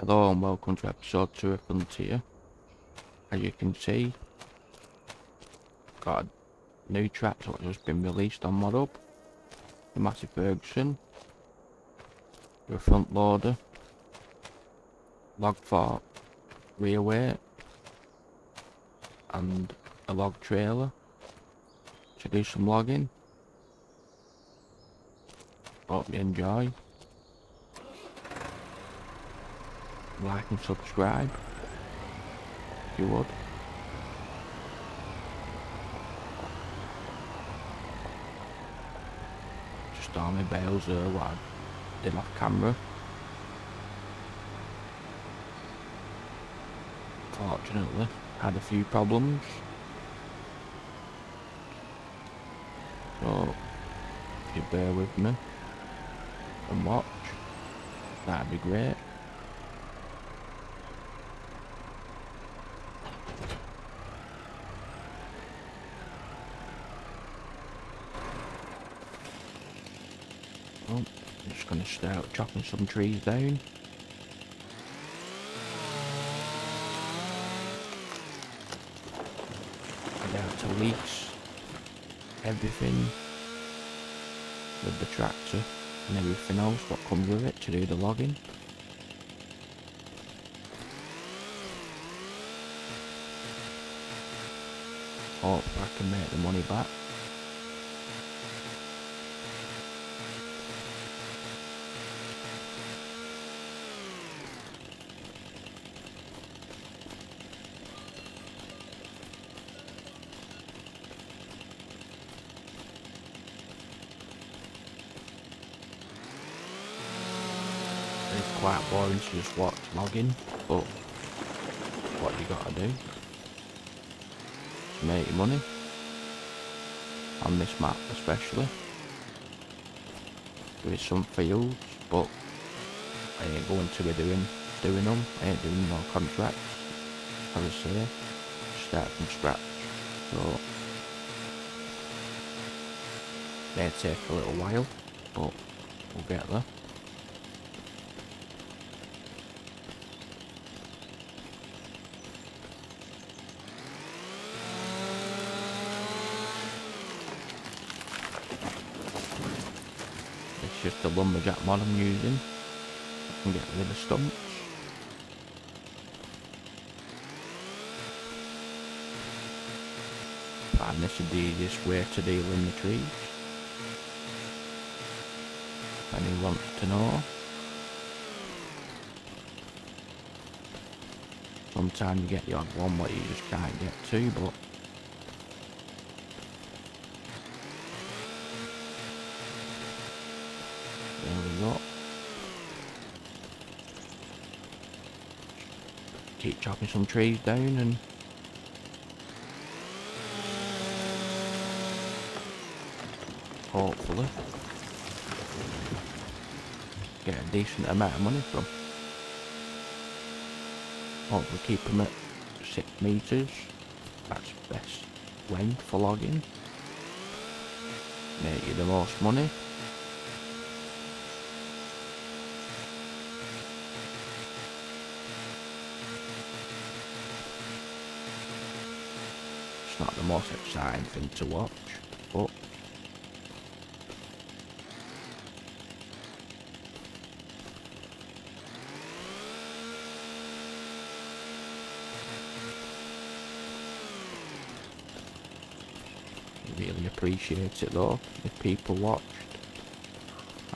Hello and welcome to episode 2 of Frontier. As you can see, got a new tractor that's just been released on ModHub. The Massey Ferguson, with a front loader, log fork, rear weight, and a log trailer to do some logging. Hope you enjoy. Like and subscribe if you would. Just all my bales there what I did off camera. Fortunately, had a few problems. So, if you bear with me and watch, that'd be great. I'm just going to start chopping some trees down. I'm out to lease everything with the tractor and everything else what comes with it to do the logging. Hope I can make the money back. It's quite boring to just watch logging, but what you gotta do to make your money on this map especially. There is some fields, but I ain't going to be doing them. I ain't doing no contracts, as I say, start from scratch. So may take a little while, but we'll get there. It's just the lumberjack mod I'm using. I can get rid of stumps. Find this is the easiest way to deal in the trees. If anyone wants to know. Sometimes you get the odd one what you just can't get to, but there we go. Keep chopping some trees down and hopefully get a decent amount of money from. Hopefully keep them at 6 meters. That's best length for logging. Make you the most money. It's not the most exciting thing to watch, but really appreciate it though if people watched.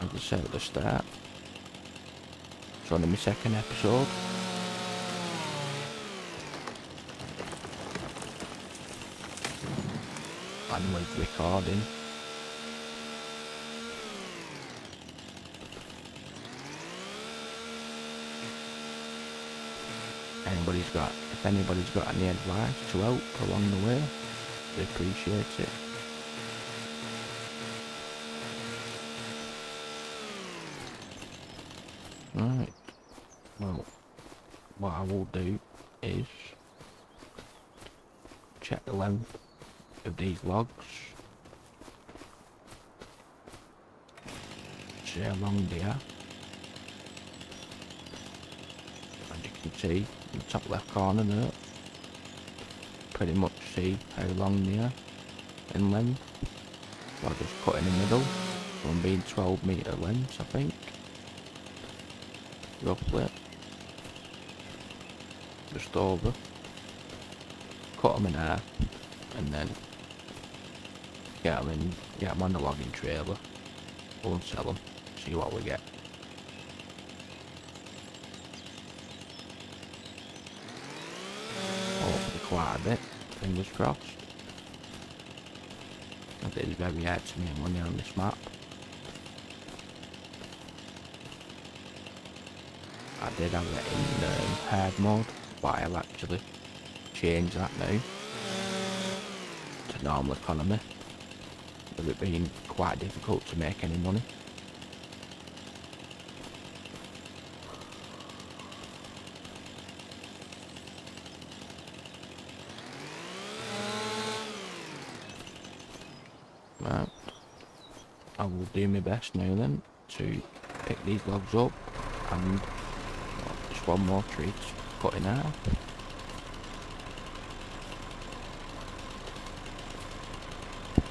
As I said at the start, it's only my second episode. And with recording. If anybody's got any advice to help along the way, they appreciate it. Right, well, what I will do is check the length of these logs, see how long they are, can see in the top left corner there, pretty much see how long they are in length. So I'll just cut in the middle, from being 12 metre lengths, I think, roughly, just over, cut them in half, and then get them on the logging trailer, go and sell them, see what we get. Hopefully quite a bit, fingers crossed. It is very hard to make money on this map. I did have it in hard mode, but I've actually changed that now to normal economy, with it being quite difficult to make any money. Right, I will do my best now then to pick these logs up, and just one more tree to cut in half.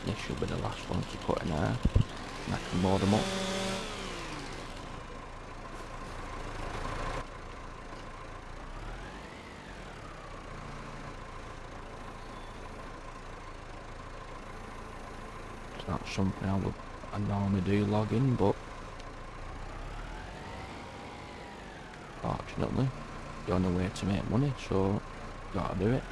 This should be the last one to cut in half, and I can load them up. It's not something I normally do logging, but fortunately, the only way to make money, so gotta do it.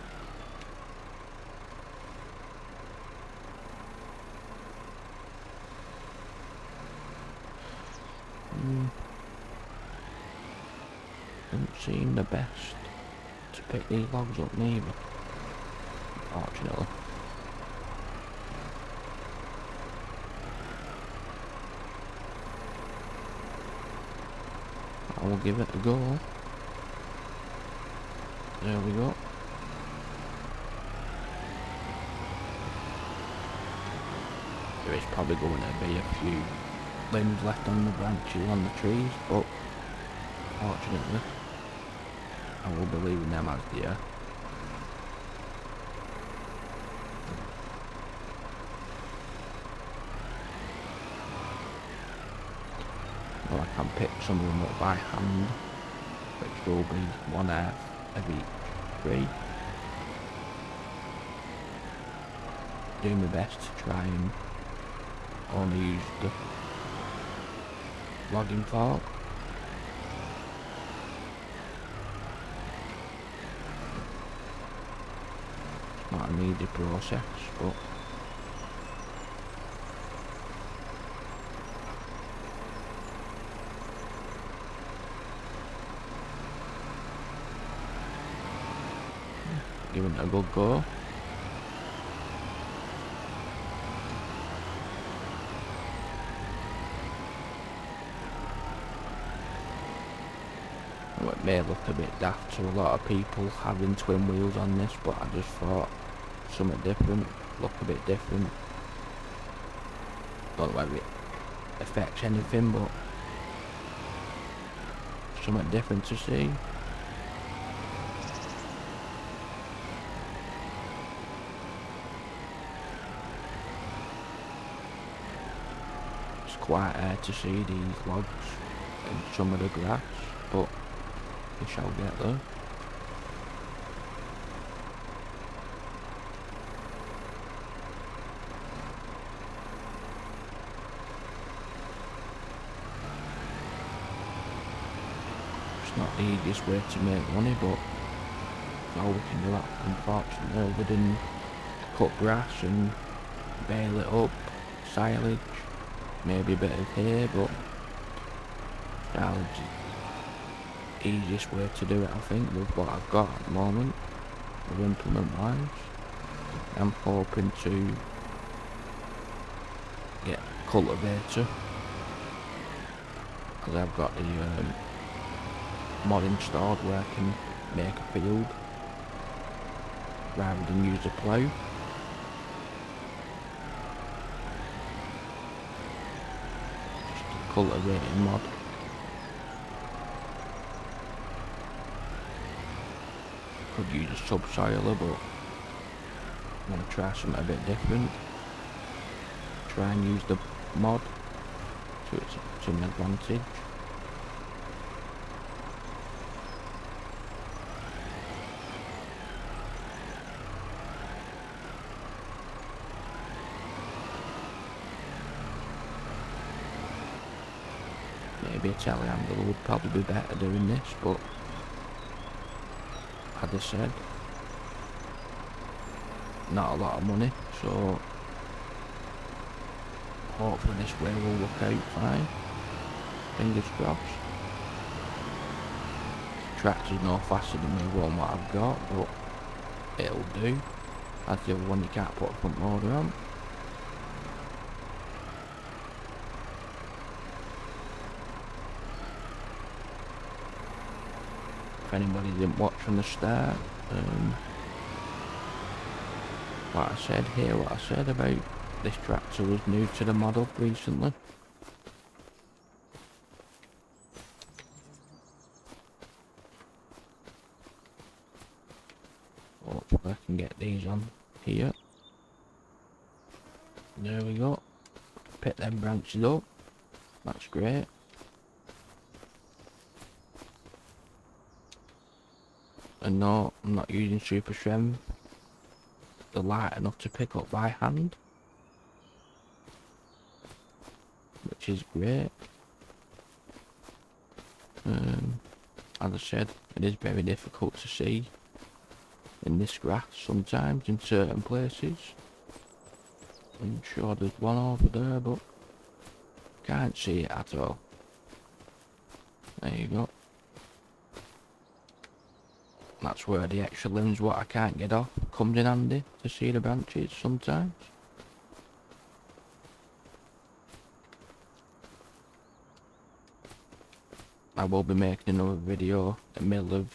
Doesn't seem the best to pick these logs up neither, fortunately. I will give it a go. There we go. There is probably going to be a few limbs left on the branches on the trees, but fortunately I will be leaving them as they are. Well, I can pick some of them up by hand, which will be 1/2 of each tree. Do my best to try and only use the logging fork. It's not an easy process, but giving it a good go. It may look a bit daft to a lot of people having twin wheels on this, but I just thought something different, look a bit different. Don't know whether it affects anything, but something different to see. It's quite hard to see these logs in some of the grass, but we shall get there. It's not the easiest way to make money, but it's all we can do, unfortunately, other than cut grass and bale it up, silage, maybe a bit of hay, but silage is the easiest way to do it, I think, with what I've got at the moment, with implement wise. I'm hoping to get a cultivator, because I've got the mod installed where I can make a field rather than use a plough. Just a cultivating mod. Could use a subsoiler, but I'm going to try something a bit different. Try and use the mod to my advantage. Maybe a telehandler would probably be better doing this, but as I said, not a lot of money, so hopefully this way will work out fine. Fingers crossed. Tractor's no faster than the one what I've got, but it'll do. As the other one you can't put a front loader on. If anybody didn't watch from the start, what I said about this tractor was new to the model recently. Hopefully I can get these on here. There we go. Pick them branches up. That's great. And no, I'm not using super strength. They're light enough to pick up by hand, which is great. As I said, it is very difficult to see in this grass sometimes in certain places. I'm sure there's one over there, but can't see it at all. There you go. That's where the extra limbs what I can't get off comes in handy to see the branches sometimes. I will be making another video in the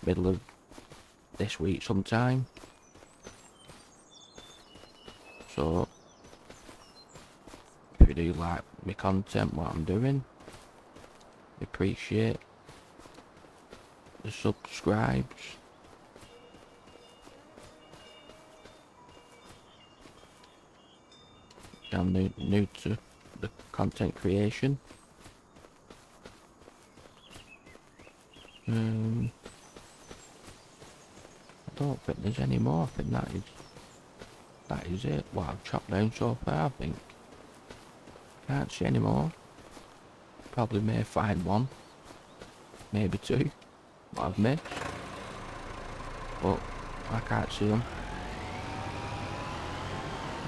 middle of this week sometime. So if you do like my content, what I'm doing, appreciate the subscribes. I'm new to the content creation. I don't think there's any more. I think that is it. What I've chopped down so far, I think. Can't see any more. Probably may find one, maybe two, what I've missed, but I can't see them.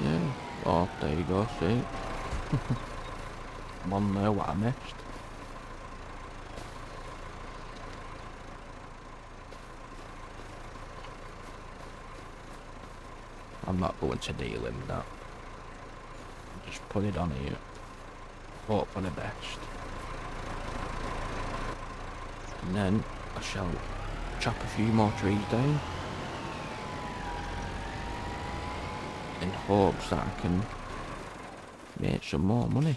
Yeah, oh, there you go, see. One there, what I missed. I'm not going to deal in that. Just put it on here. Hope for the best. And then I shall chop a few more trees down in hopes that I can make some more money.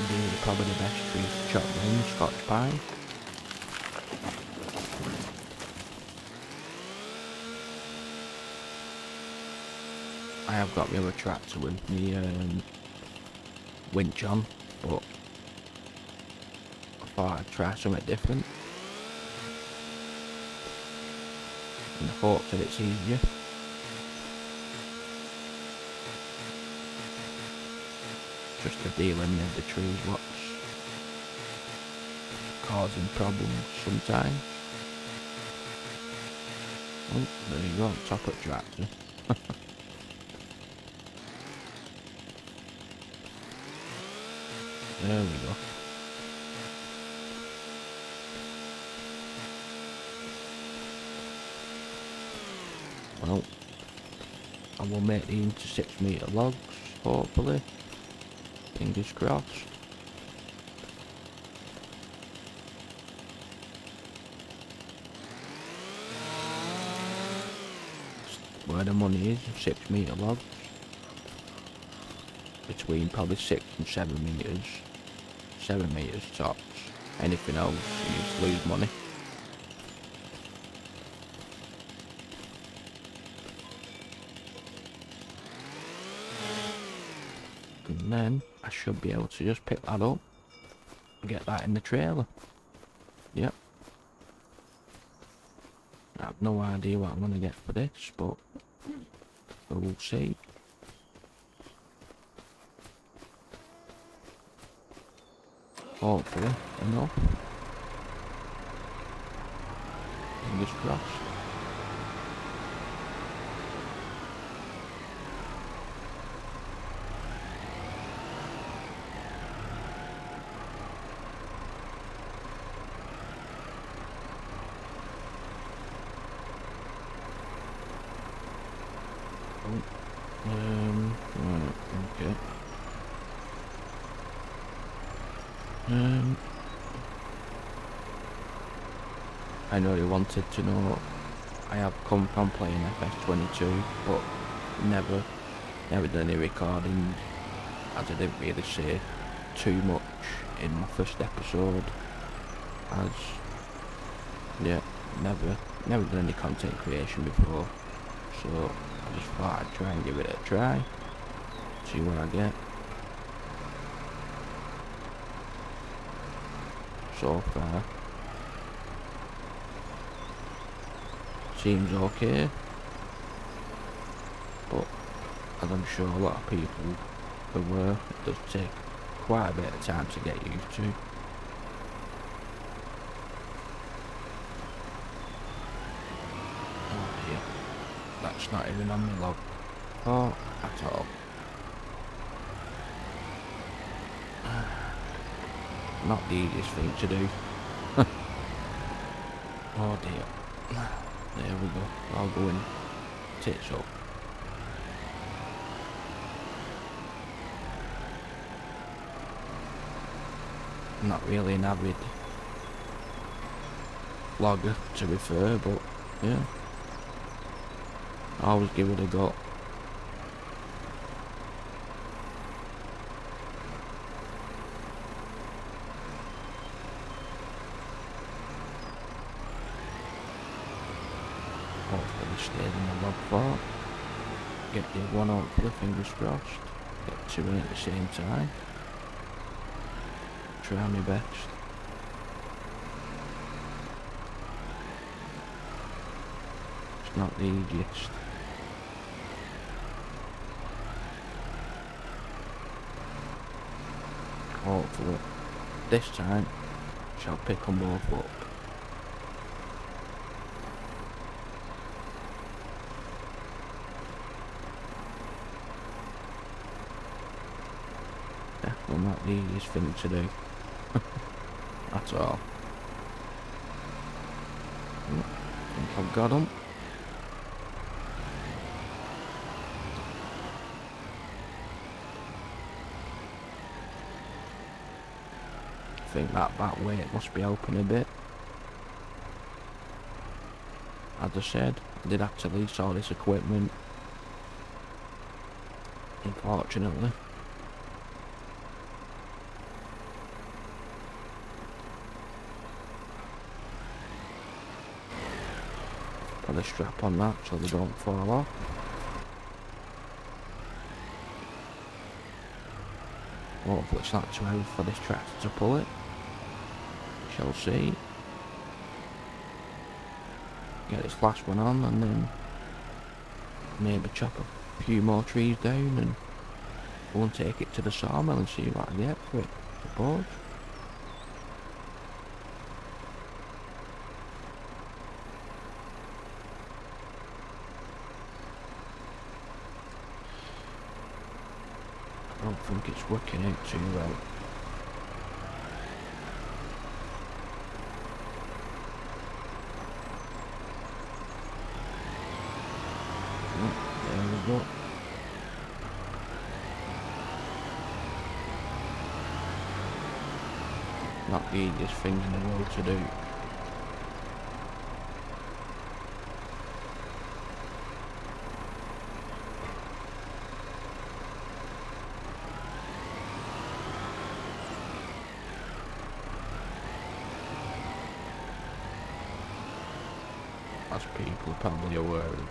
These are probably the best trees to chop down, Scotch pine. I have got my other tractor with me winch on, but I thought I'd try something different in the hopes that it's easier. Just to dealing with the trees what's causing problems sometimes. Oh, there you go, top of the tractor. There we go. Well, I will make these into 6-metre logs, hopefully. Fingers crossed. Where the money is, 6-metre logs. between probably 6 and 7 meters. 7 meters tops. Anything else, you need to lose money. And then I should be able to just pick that up and get that in the trailer. Yep. I have no idea what I'm going to get for this, but we'll see. Hopefully enough. Fingers crossed. Right, okay. I know you wanted to know I have come from playing FS22, but never done any recording, as I didn't really say too much in my first episode, as yeah, never done any content creation before, so I just thought I'd try and give it a try, see what I get. So far seems okay, but as I'm sure a lot of people aware, it does take quite a bit of time to get used to. Oh dear, that's not even on my log. Oh, at all. Not the easiest thing to do. Oh dear. There we go. I'll go in tits up. I'm not really an avid vlogger, to be fair, but yeah, I always give it a go. Hopefully stays in the log fort. Get the one hopefully, fingers crossed. Get two in at the same time. Try my best. It's not the easiest. Hopefully this time shall pick them both up. Definitely not the easiest thing to do. At all. I think I've got them. I think that way it must be open a bit. As I said, I did have to lease all this equipment, unfortunately. Put a strap on that so they don't fall off. Hopefully it's not too heavy for this tractor to pull it. Shall see. Get this last one on and then maybe chop a few more trees down and go and take it to the sawmill and see what I get for it, I suppose. I don't think it's working out too well. There we go. Not the easiest thing in the world to do. as people are probably aware of.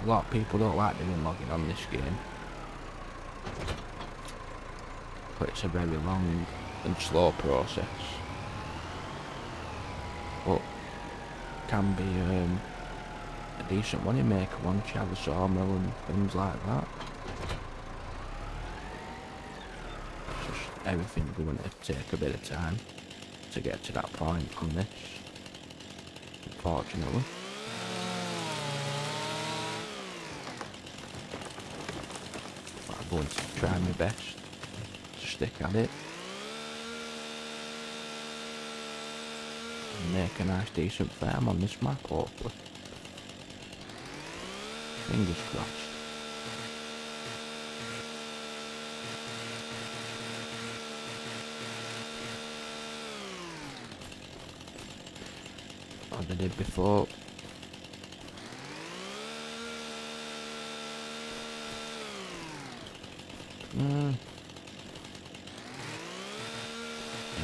A lot of people don't like doing logging on this game, but it's a very long and slow process. But can be a decent money maker once you have a sawmill and things like that. Just everything's going to take a bit of time to get to that point on this, unfortunately. But I'm going to try my best to stick at it and make a nice decent farm on this map, hopefully. Fingers crossed. As I did before. There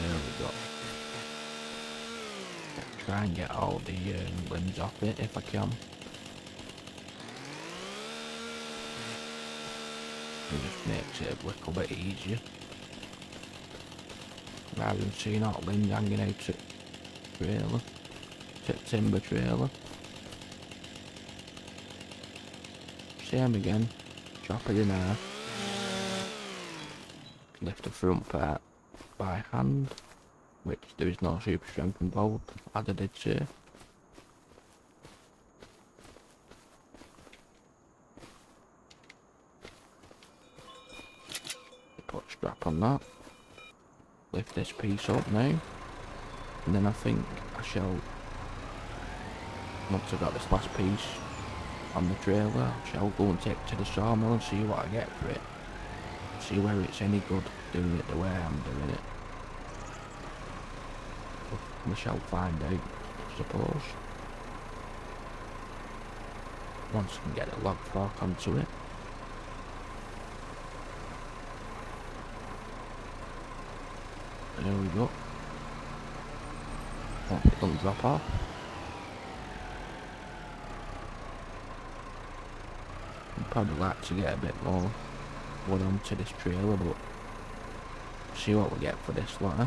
we go. Try and get all the limbs off it if I can. It just makes it a little bit easier. Rather than seeing all the limbs hanging out at trailer. Timber trailer. Same again. Chop it in half. Lift the front part by hand, which there is no super strength involved, as I did say. Put a strap on that. Lift this piece up now. And then I think I shall, once I've got this last piece on the trailer, I shall go and take it to the sawmill and see what I get for it. See whether it's any good doing it the way I'm doing it. We shall find out, I suppose. Once I can get a log fork onto it. There we go. Hope it doesn't drop off. I'd probably like to get a bit more wood onto this trailer, but see what we get for this lot, eh?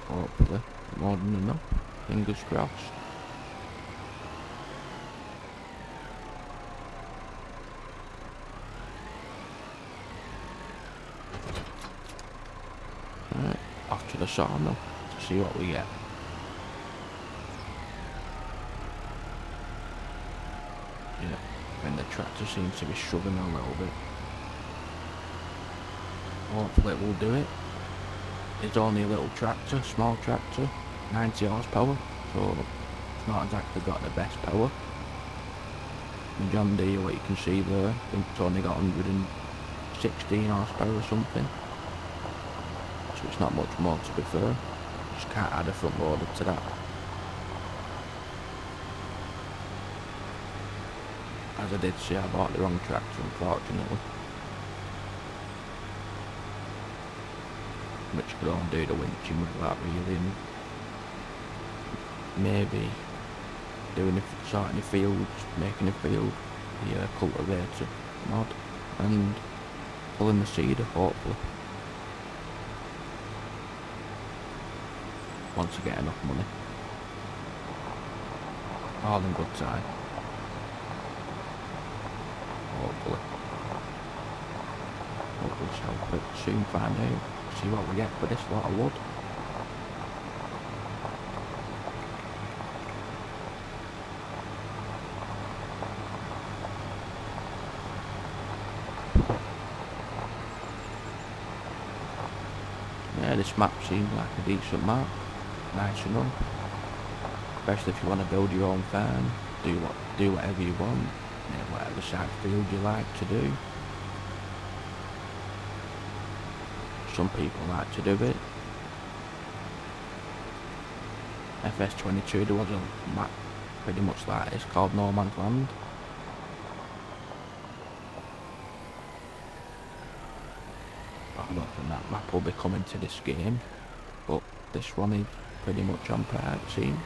Hopefully more than enough, fingers crossed. Right, off to the sawmill to see what we get. Yeah, and the tractor seems to be shoving a little bit. Hopefully it will do it. It's only a little tractor, small tractor, 90 horsepower, so it's not exactly got the best power. The John Deere, what you can see there, I think it's only got 116 horsepower or something. So it's not much more, to be fair. Just can't add a front loader to that. As I did say, I bought the wrong tractor, unfortunately. Which could only do the winching without really, and maybe doing sorting the fields, making the field, the cultivator mod, and pulling the seeder, hopefully. Once I get enough money. All in good time. Hopefully. Hopefully shall soon find out. See what we get for this lot of wood. Yeah, this map seems like a decent map. Nice enough. Especially if you want to build your own farm. Do whatever you want. Whatever side field you like to do. Some people like to do it. FS22, there was a map pretty much like this called No Man's Land. I don't think that map will be coming to this game, but this one is pretty much on par, it seems.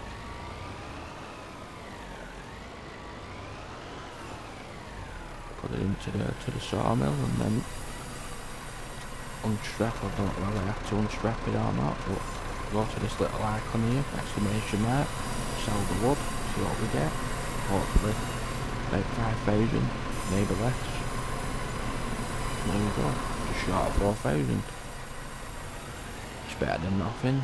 Put it into the sawmill and then unstrap. I don't know whether I have to unstrap it or not, but go to this little icon here, exclamation mark, sell the wood, see what we get. Hopefully about 5,000, maybe less. There we go, just short of 4,000. It's better than nothing.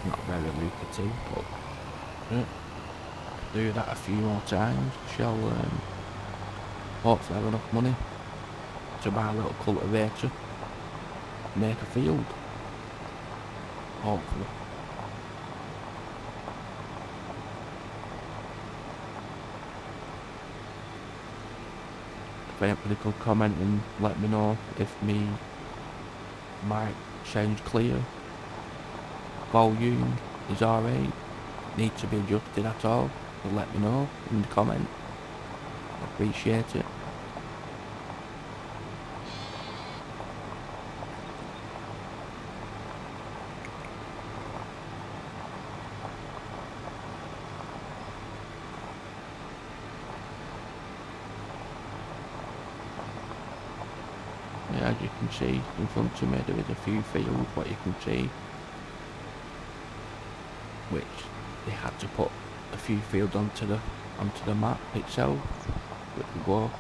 Not very lucrative, but yeah, do that a few more times. Shall hopefully have enough money to buy a little cultivator, make a field. Hopefully. If anybody could comment and let me know if me mic sounds clear, volume is alright, need to be adjusted at all, so let me know in the comment. Appreciate it. Yeah, as you can see in front of me there is a few fields, what you can see, which they had to put a few fields onto the map itself, which will go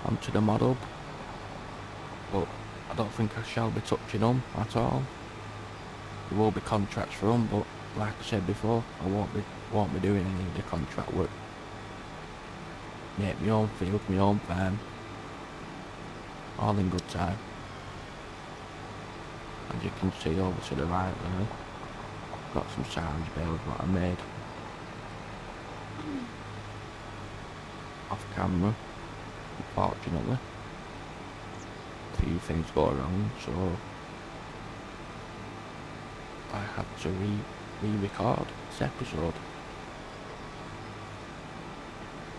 onto the mod hub, but I don't think I shall be touching them at all. There will be contracts for them, but like I said before, I won't be doing any of the contract work. Make my own field, my own farm, all in good time. As you can see over to the right there, got some silage bales what I made off camera, unfortunately. A few things go wrong, so I had to re-record this episode,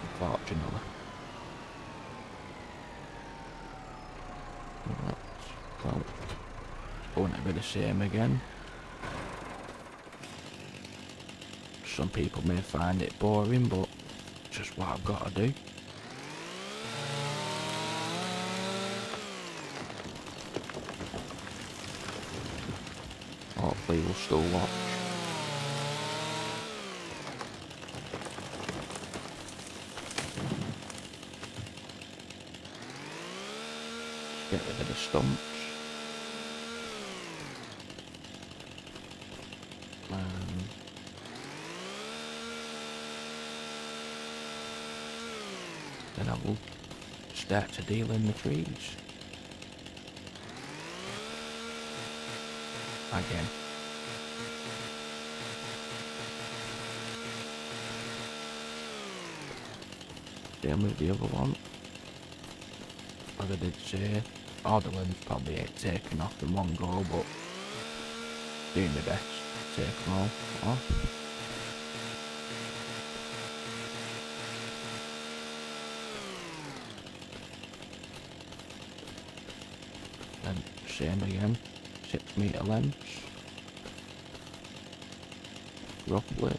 unfortunately. Well, it's going to be the same again. Some people may find it boring, but it's just what I've got to do. Hopefully you'll still watch. Get rid of the stumps. Then I will start to deal in the trees. Again. Same with the other one. As I did say, all the limbs probably ain't taken off in one go, but doing my best to take them all off. Then same again, 6 metre lengths, roughly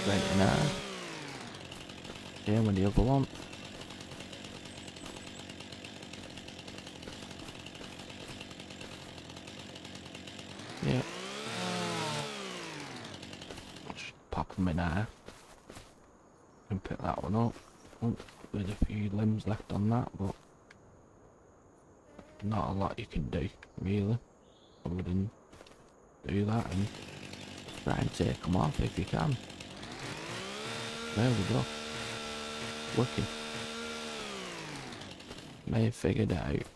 29. Same with the other one. Yeah. Just pop them in half and pick that one up. Oh, there's a few limbs left on that, but not a lot you can do, really, other than do that and try and take them off if you can. There we go. Working. May have figured it out.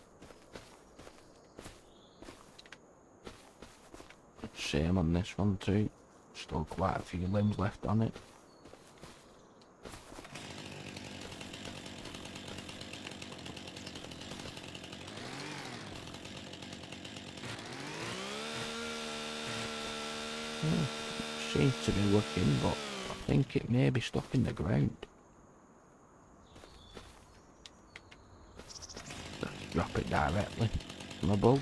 Same on this one too. Still quite a few limbs left on it. Seems to be working, but I think it may be stuck in the ground. drop it directly from above.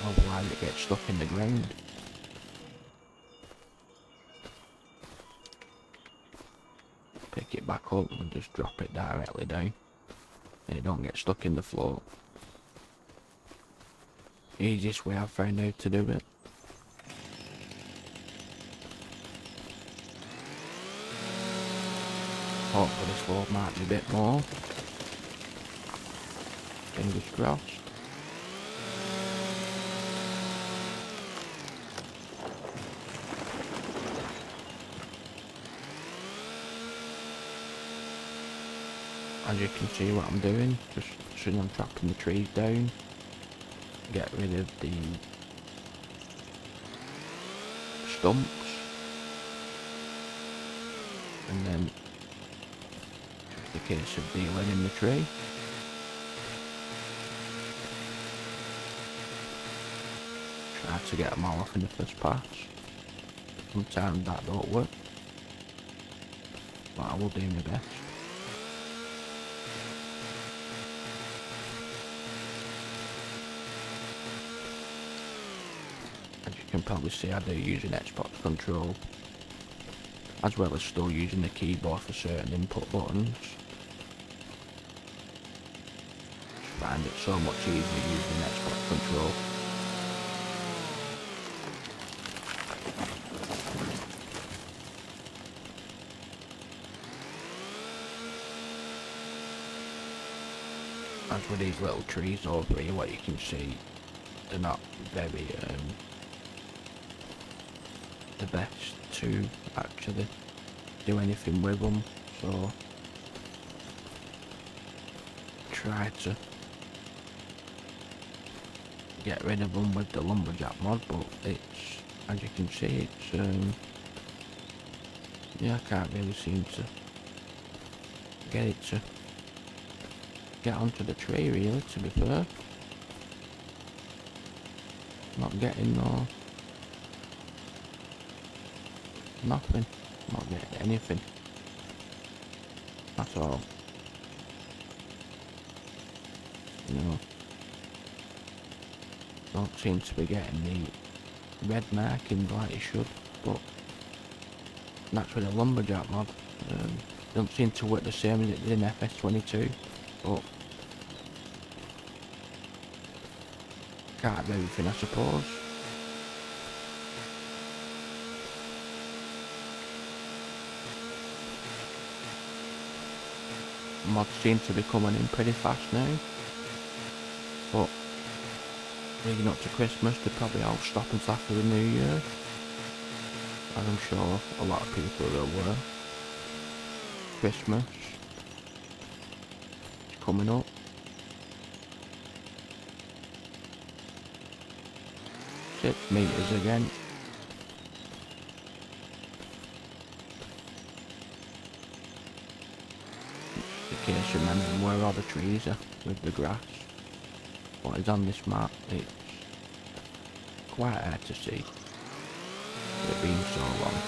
Otherwise it gets stuck in the ground. Pick it back up and just drop it directly down. And it don't get stuck in the floor. Easiest way I've found out to do it. Hopefully this load might be a bit more. Fingers crossed. As you can see what I'm doing, just soon I'm chopping the trees down. Get rid of the stumps. And then the case of dealing in the tree. Try to get them all off in the first pass. Sometimes that don't work, but I will do my best. As you can probably see, I do use an Xbox control, as well as still using the keyboard for certain input buttons. Just find it so much easier using an Xbox control. As with these little trees over here, what you can see, they're not very the best to actually do anything with them, so try to get rid of them with the lumberjack mod, but it's, as you can see, it's yeah, I can't really seem to get it to get onto the tree, really, to be fair. Not getting nothing. Not getting anything at all. You know, don't seem to be getting the red marking like it should, but that's with the lumberjack mod. Don't seem to work the same as it did in FS22, but can't have everything, I suppose. Mods seem to be coming in pretty fast now, but leading up to Christmas they probably all stop until after the New Year, as I'm sure a lot of people are aware. Christmas is coming up. 6 meters again. It's the case of remembering where all the trees are with the grass. What is on this map, it's quite hard to see, it being so long.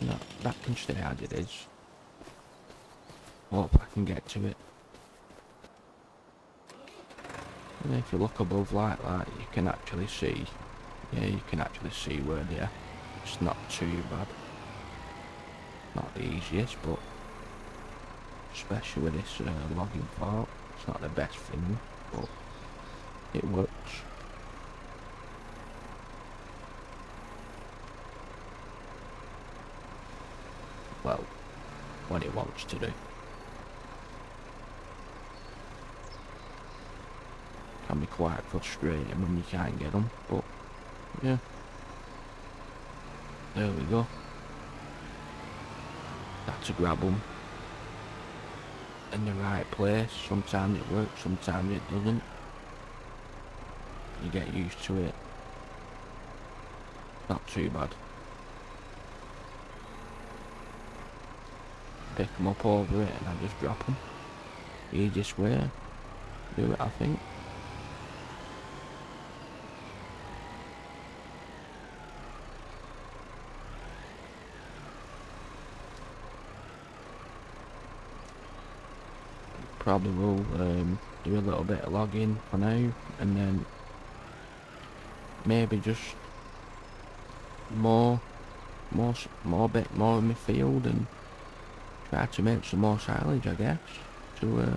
No, that can stay as it is. Hope I can get to it. And if you look above like that, you can actually see, yeah, you can actually see where they are. It's not too bad. Not the easiest, but especially with this logging part, it's not the best thing, but it works. Well, what it wants to do. Can be quite frustrating when you can't get them, but yeah, there we go. That's to grab them in the right place. Sometimes it works, sometimes it doesn't. You get used to it. Not too bad. Pick them up over it and I just drop them. Easiest way to do it, I think. probably will do a little bit of logging for now, and then maybe just more bit more in my field, and try to make some more silage, I guess, to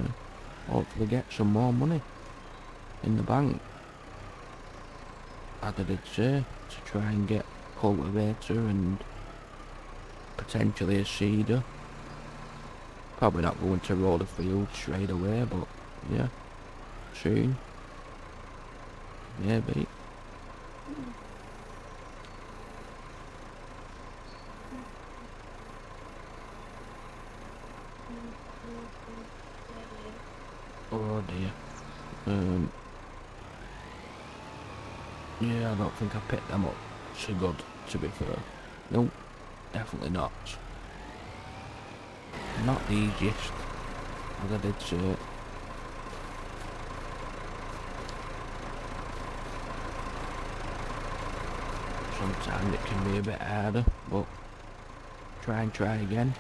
hopefully get some more money in the bank. As I did say, to try and get cultivator and potentially a seeder. Probably not going to roll the field straight away, but yeah, soon, maybe. Oh dear. Yeah, I don't think I picked them up so good, to be fair. Nope, definitely not. Not the easiest, as I did say. Sometimes it can be a bit harder, but try again.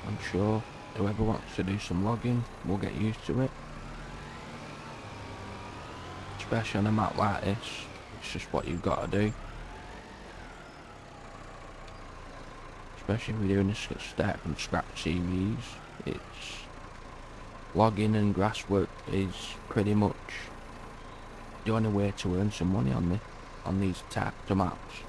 I'm sure whoever wants to do some logging will get used to it. Especially on a map like this, it's just what you've got to do. Especially if you're doing a start from scratch series, it's logging and grass work is pretty much the only way to earn some money on these types of maps.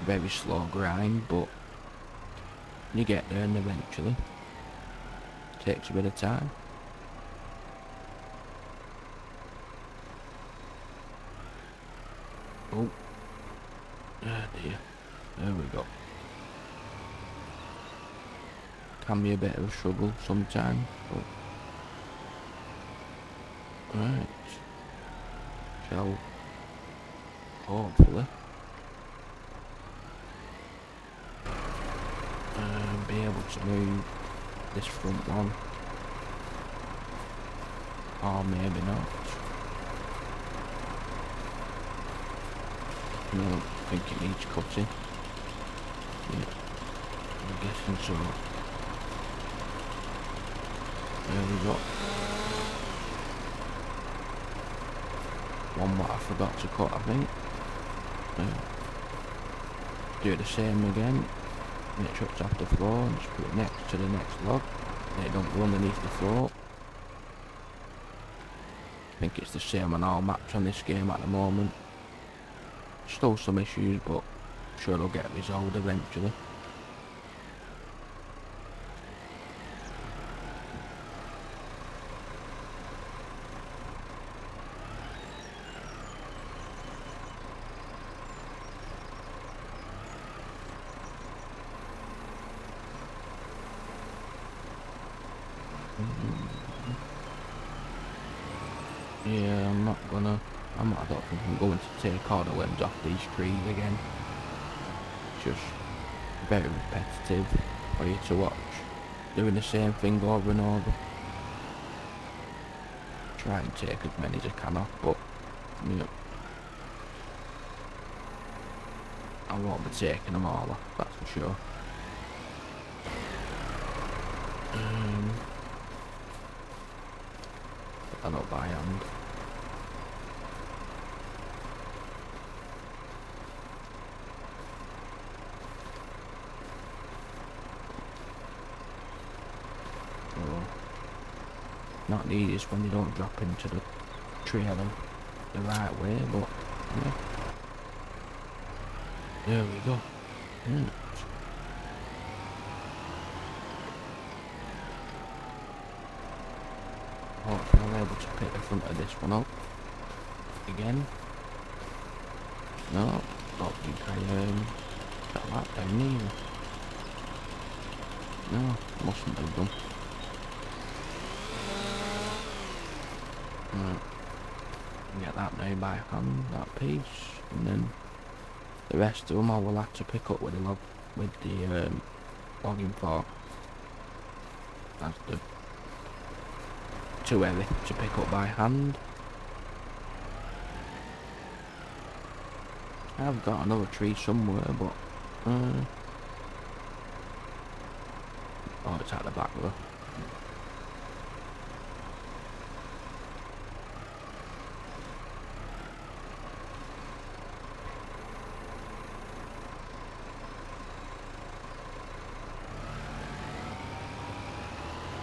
Very slow grind, but you get there and eventually. Takes a bit of time. Oh dear, there we go. Can be a bit of a struggle sometimes, but right, shall hopefully be able to move this front one, or maybe not. No, I think it needs cutting. Yeah, I'm guessing so. There we go. One what I forgot to cut, I think. Do the same again. Make sure it's off the floor and just put it next to the next log. They don't go underneath the floor. I think it's the same on all maps on this game at the moment. Still some issues, but I'm sure they'll get resolved eventually. Yeah, I don't think I'm going to take all the limbs off these trees again. It's just very repetitive for you to watch. Doing the same thing over and over. Try and take as many as I can off, but yeah, I won't be taking them all off, that's for sure. Put that up by hand. Not the easiest when they don't drop into the trail the right way, but yeah. There we go. Yeah. Hopefully I'm able to pick the front of this one up again. No, don't think I got that down either. No, mustn't have done. Right. Get that now by hand, that piece, and then the rest of them I will have to pick up with the logging fork. That's too heavy to pick up by hand. I've got another tree somewhere, but oh, it's at the back though.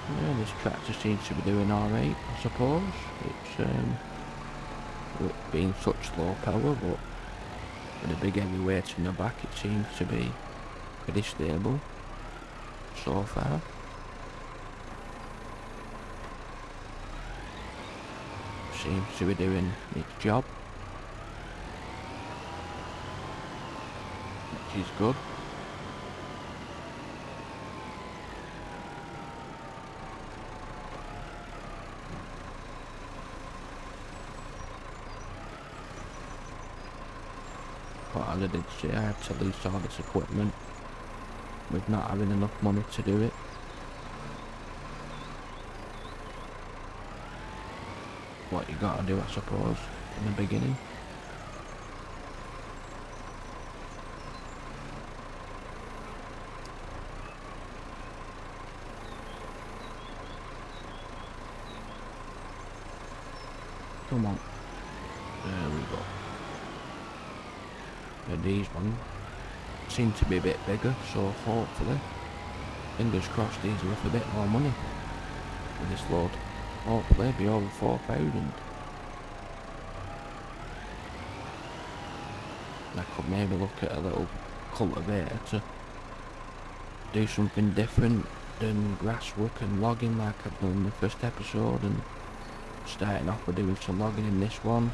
Yeah, this tractor seems to be doing alright, I suppose. It's being such low power, but with a big heavy weight in the back, it seems to be pretty stable so far. Seems to be doing its job, which is good. But as I did say, I had to lease all this equipment with not having enough money to do it. What you gotta do, I suppose, in the beginning. Come on. There we go. And these ones seem to be a bit bigger, so hopefully, fingers crossed, these are worth a bit more money with this load. Hopefully it'll be over 4,000. I could maybe look at a little cultivator to do something different than grass work and logging like I've done in the first episode, and starting off with doing some logging in this one,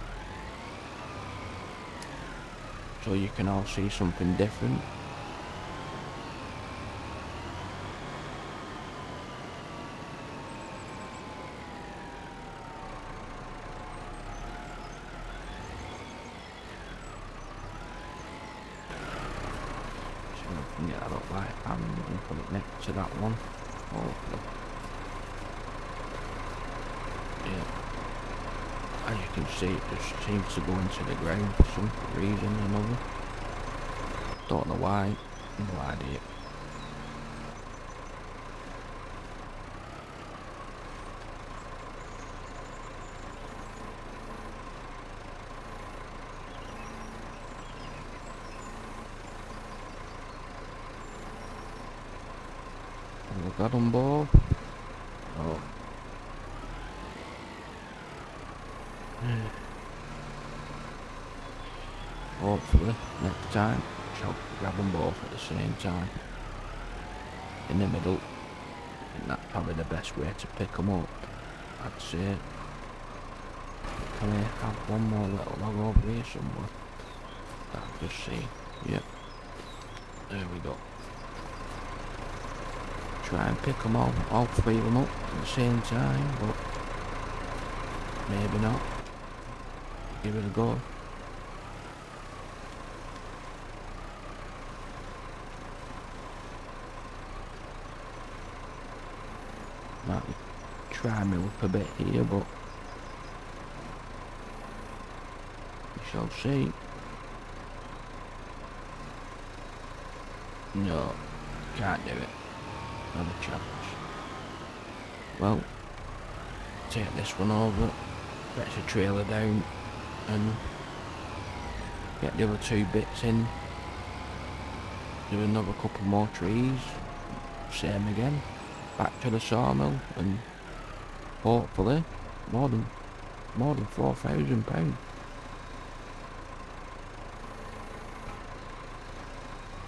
so you can all see something different. Yeah, I don't like hand and put it next to that one. Hopefully. Yeah. As you can see, it just seems to go into the ground for some reason or another. Don't know why. No idea. We got them both. Oh. Hopefully, next time, shall grab them both at the same time. In the middle. I think that's probably the best way to pick them up, I'd say. Can we have one more little log over here somewhere? I'll just see. Yep. There we go. Try and pick them all three of them up at the same time, but maybe not. Give it a go. Might try me up a bit here, but we shall see. No, can't do it. Not a chance. Well, take this one over, fetch the trailer down, and get the other two bits in. Do another couple more trees. Same again. Back to the sawmill, and hopefully more than £4,000.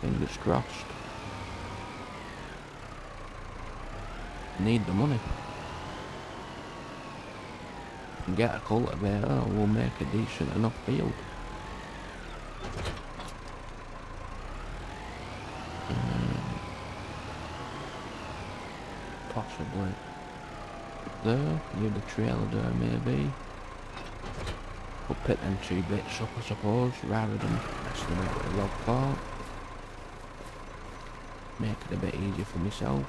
Fingers crossed. Need the money. And get a cultivator, we'll make a decent enough field. Possibly there, near the trailer there maybe. We'll pick them two bits up, I suppose, rather than messing about with a log fort. Make it a bit easier for myself.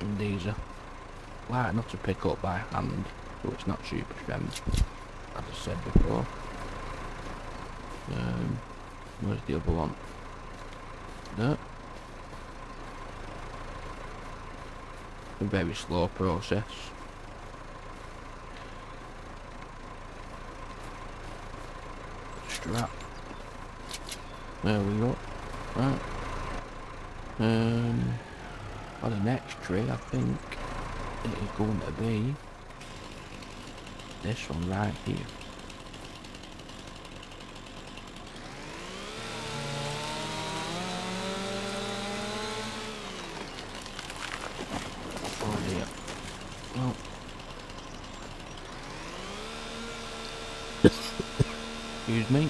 And these are light enough to pick up by hand, so it's not super strength. as I said before. Where's the other one? No. A very slow process. Strap. There we go. Right. For the next tree, I think it is going to be this one right here. Oh dear. Oh. Excuse me.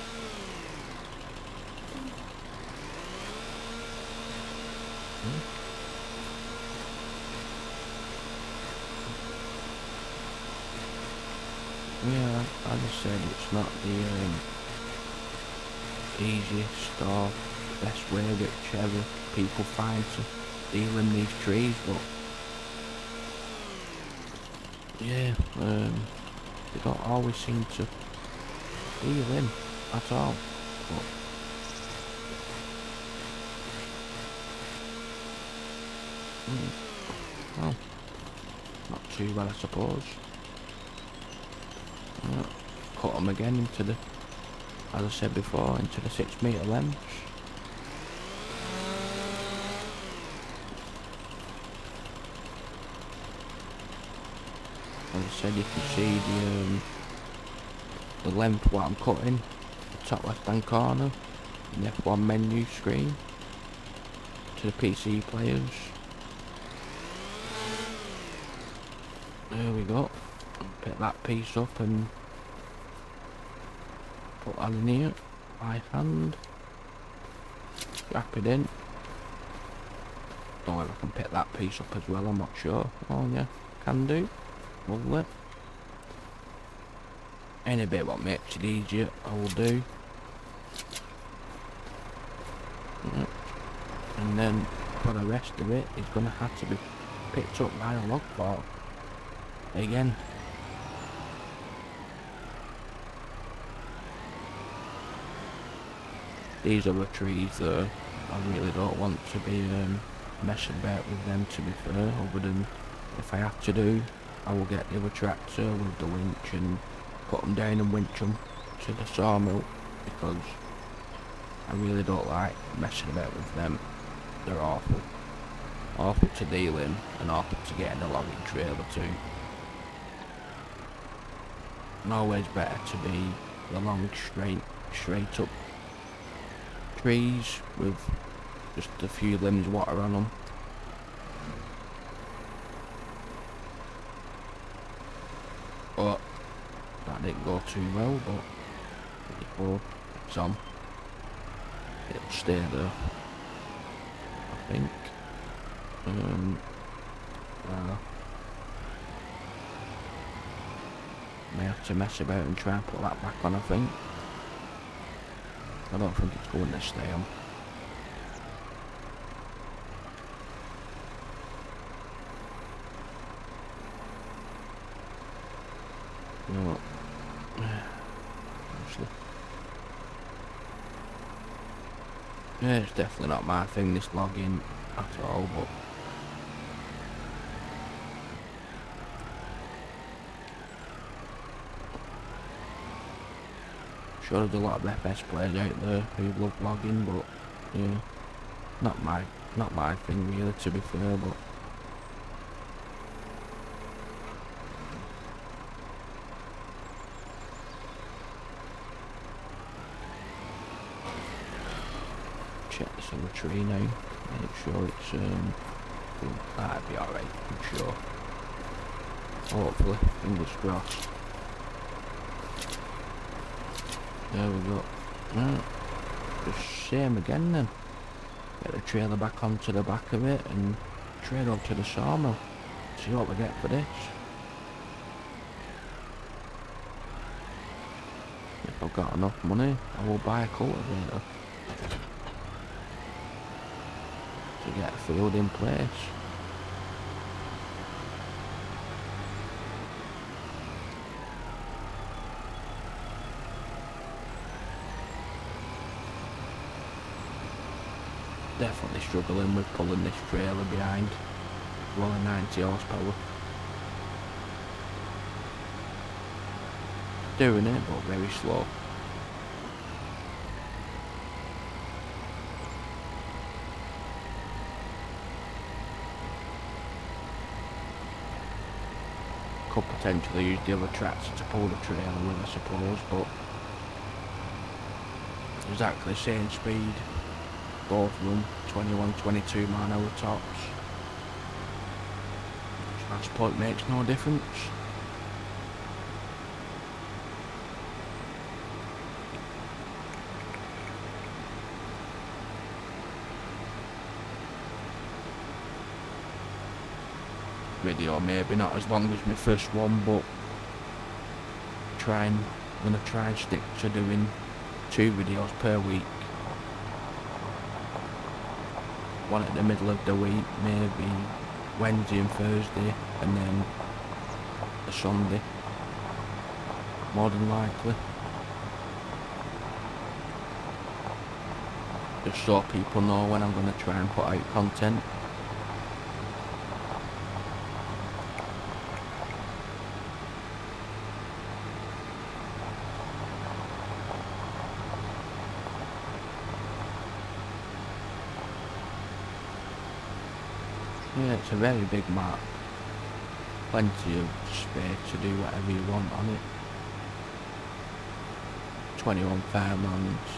Yeah, as I said, it's not the easiest or best way whichever people find to deal in these trees, but yeah, they don't always seem to deal in at all. But well, not too bad, I suppose. Cut them again into the, as I said before, into the 6 metre lengths. As I said, you can see the length what I'm cutting, the top left hand corner, the F1 menu screen, to the PC players. There we go. Pick that piece up and put that in here by hand. Wrap it in. Don't know if I can pick that piece up as well, I'm not sure. Oh yeah, can do. Lovely. Any bit what makes it easier, I will do. Yep. And then for the rest of it, it's going to have to be picked up by a log fork. Again. These other trees though, I really don't want to be messing about with them, to be fair, other than if I have to do, I will get the other tractor with the winch and put them down and winch them to the sawmill, because I really don't like messing about with them. They're awful. Awful to deal in and awful to get in a logging trailer too. And always better to be the long straight up trees with just a few limbs water on them. But that didn't go too well, but it's on. It'll stay there, I think. May have to mess about and try and put that back on, I think. I don't think it's going to stay on. You know what? Honestly. Yeah, it's definitely not my thing, this logging at all, but sure there's a lot of FS players out there who love logging, but yeah, not my thing really, to be fair, but check this other tree now, make sure it's that'd be alright, I'm sure. Hopefully, fingers crossed. There we go. Right. Just same again then. Get the trailer back onto the back of it and trade up to the sawmill. See what we get for this. If I've got enough money, I will buy a cultivator to get a field in place. definitely struggling with pulling this trailer behind. Well, 90 horsepower. Doing it, but very slow. Could potentially use the other tractor to pull the trailer with, I suppose, but exactly the same speed. Both of them 21, 22 mile an hour tops. Transport makes no difference. Video maybe not as long as my first one, but I'm gonna try and stick to doing 2 videos per week. One at the middle of the week, maybe Wednesday and Thursday, and then a Sunday, more than likely. Just so people know when I'm gonna try and put out content. Yeah, it's a very big map. Plenty of space to do whatever you want on it. 21 farmlands.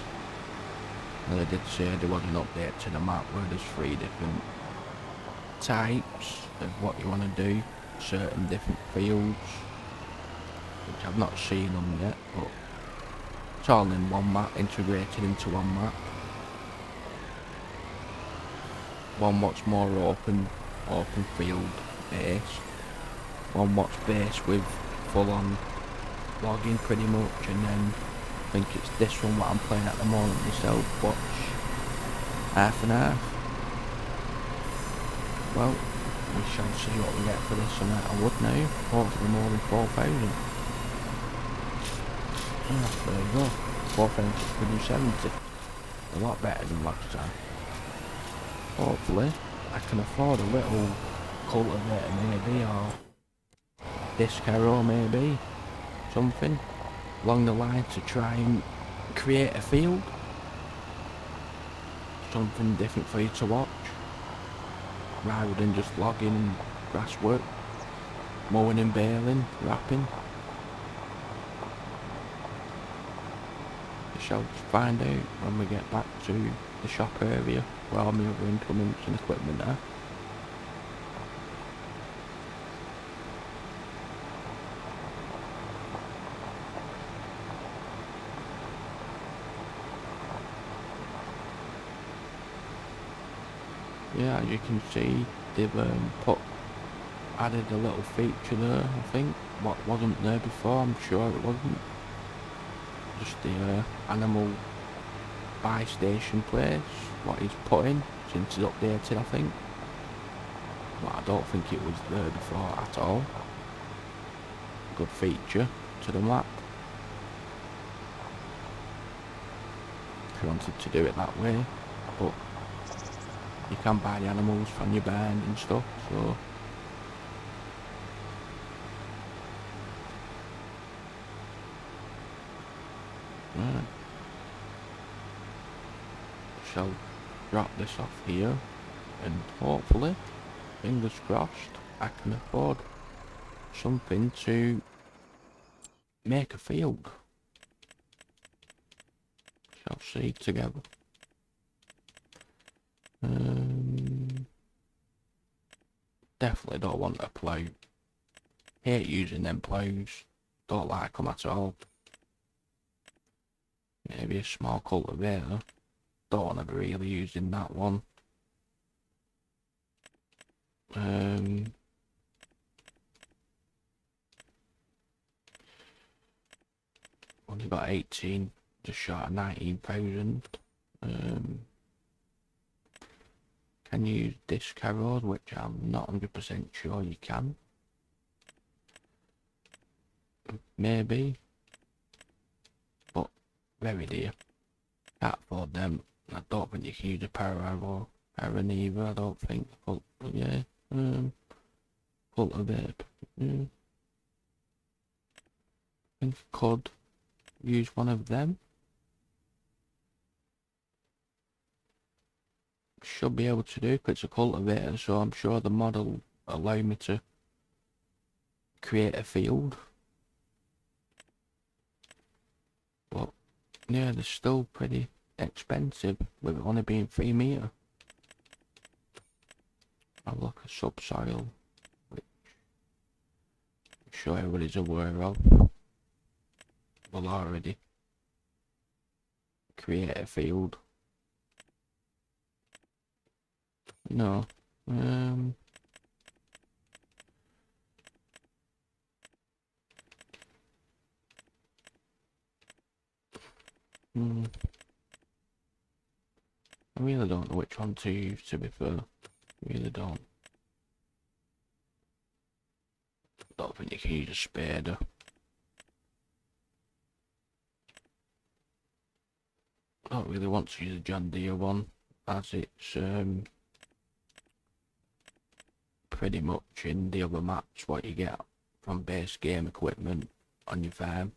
And I did say there was an update to the map where there's 3 different types of what you want to do. Certain different fields. Which I've not seen them yet, but it's all in one map, integrated into one map. One what's more open field based. One what's based with full on logging pretty much, and then I think it's this one what I'm playing at the moment myself, watch half and half. Well, we shall see what we get for this amount of wood now. Hopefully more than 4,000. There you go. 4,670. A lot better than last time. Hopefully I can afford a little cultivator maybe, or disc harrow maybe. Something along the line to try and create a field. Something different for you to watch. Rather than just logging and grass work. Mowing and baling, wrapping. We shall find out when we get back to the shop area where all my other implements and equipment are. Yeah, as you can see, they've added a little feature there, I think. What wasn't there before, I'm sure it wasn't. Just the animal buy station place, what he's put in, since it's updated I think. But I don't think it was there before at all. Good feature to the map. If you wanted to do it that way, but you can buy the animals from your barn and stuff, so right. Shall drop this off here, and hopefully, fingers crossed, I can afford something to make a field. Shall see together. Definitely don't want a plough. Hate using them ploughs. Don't like them at all. Maybe a small cultivator. Don't want to be really using that one. Only got 18, just short of 19,000. Can you use disc harrows, which I'm not 100% sure you can. Maybe. But very dear. Can't afford them. I don't think you can use a power harrow Aaron either, I don't think. Yeah, cultivate. I think I could use one of them. Should be able to do, because it's a cultivator, so I'm sure the mod will allow me to create a field. But yeah, they're still pretty expensive with it only being 3 meter. I'll look at subsoil, which I'm sure everybody's aware of. Will already create a field. No. I really don't know which one to use, to be fair. Really don't. Don't think you can use a spader. I don't really want to use a John Deere one, as it's pretty much in the other maps what you get from base game equipment on your farm.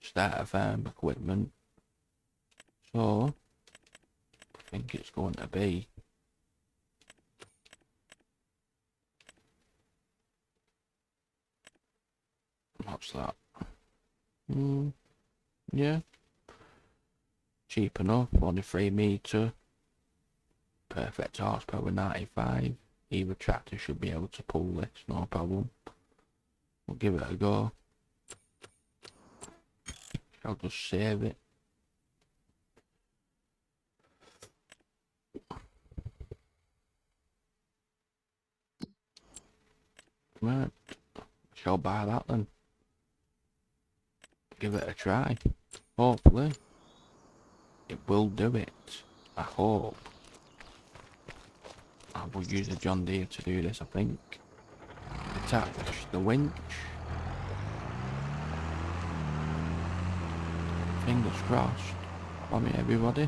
Starter farm equipment. So I think it's going to be what's that? Yeah. Cheap enough, only 3 meter. Perfect horsepower 95. Either tractor should be able to pull this, no problem. We'll give it a go. I'll just save it. Right, shall buy that then. Give it a try. Hopefully it will do it. I hope. I will use a John Deere to do this, I think. Attach the winch. Fingers crossed for me, everybody,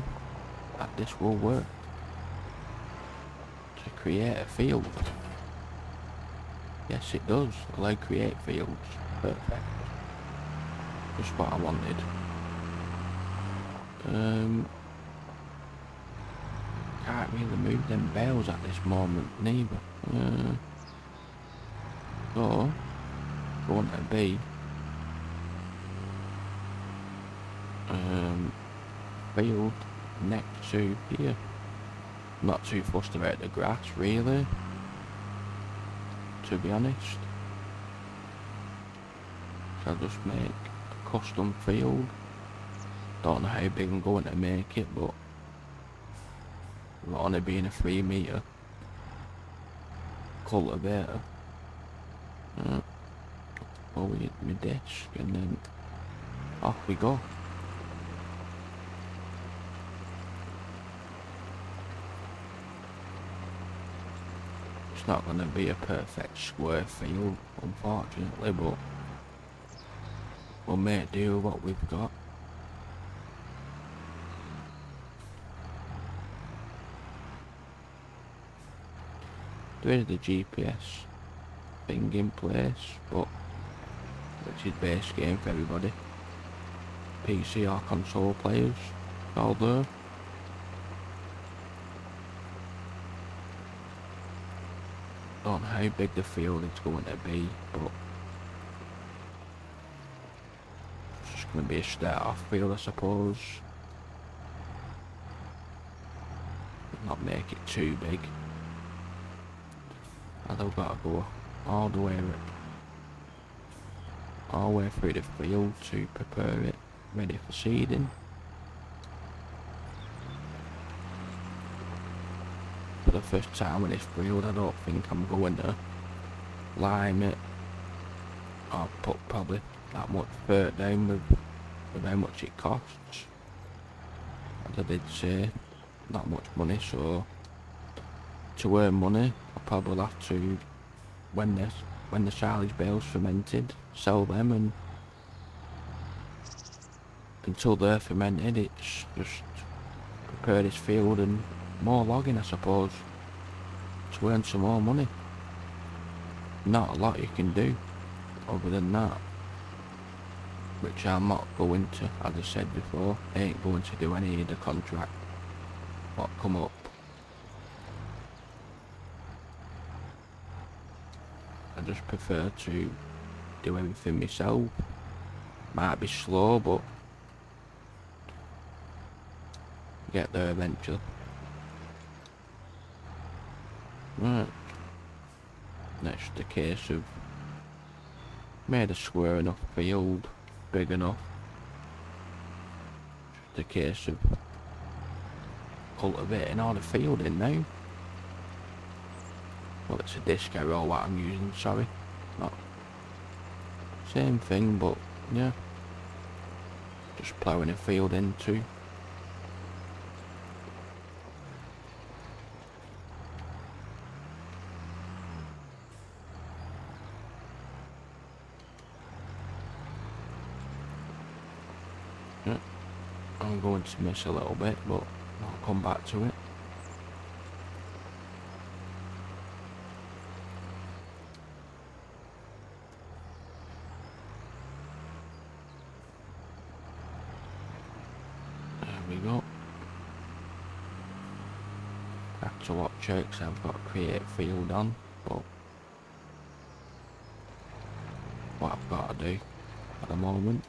that this will work to create a field. Yes, it does. Allow create fields. Perfect. Just what I wanted. Can't really move them bales at this moment neither. So going to be field next to here. Not too fussed about the grass really, to be honest. So I'll just make a custom field. Don't know how big I'm going to make it, but only being a 3 meter cultivator. Over my desk and then off we go. It's not going to be a perfect square field, unfortunately, but we'll make do with what we've got. There is the GPS thing in place, but which is base game for everybody. PC or console players, all there. Don't know how big the field is going to be, but it's just going to be a start-off field, I suppose. Not make it too big. And I've got to go all the way through the field to prepare it ready for seeding. For the first time with this field, I don't think I'm going to lime it. I'll put probably that much dirt down with how much it costs. As I did say, not much money, so to earn money I'll probably have to, when the silage bale's fermented, sell them, and until they're fermented it's just prepare this field and more logging, I suppose, to earn some more money. Not a lot you can do other than that, which I'm not going to, as I said before. I ain't going to do any of the contract what come up. I just prefer to do everything myself. Might be slow, but get there eventually. Right. Next, the case of made a square enough field, big enough. The case of cultivating all the field in now. Well, it's a disc arrow what I'm using, sorry. Not same thing, but yeah. Just ploughing a field into. Yeah. I'm going to miss a little bit, but I'll come back to it. There we go. Have to watch out because I've got create field on, but what I've got to do at the moment.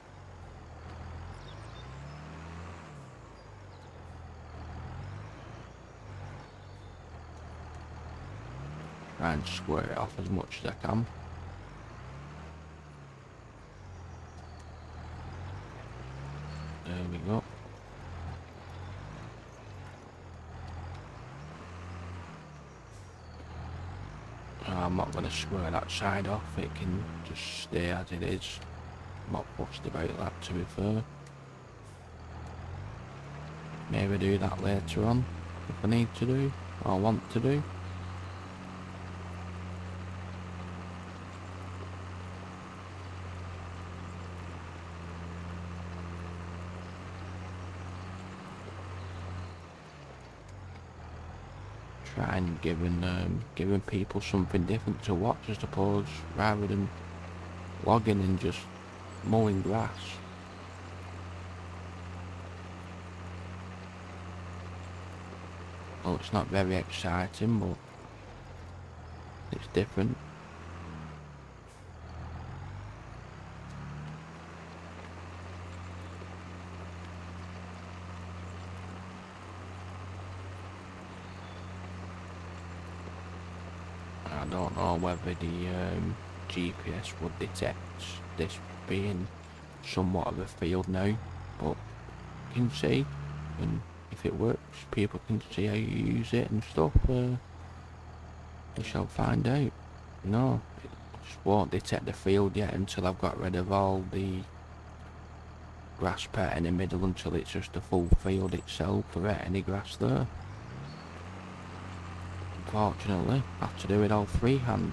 Try and square it off as much as I can. There we go. I'm not going to square that side off, it can just stay as it is. I'm not fussed about that, to be fair. Maybe do that later on, if I need to do, or want to do. Try and giving people something different to watch, I suppose, rather than logging and just mowing grass. Well, it's not very exciting, but it's different. I don't know whether the GPS would detect this being somewhat of a field now, but you can see, and if it works, people can see how you use it and stuff. We shall find out. No, it just won't detect the field yet until I've got rid of all the grass part in the middle, until it's just a full field itself without any grass there. Unfortunately, I have to do it all freehand.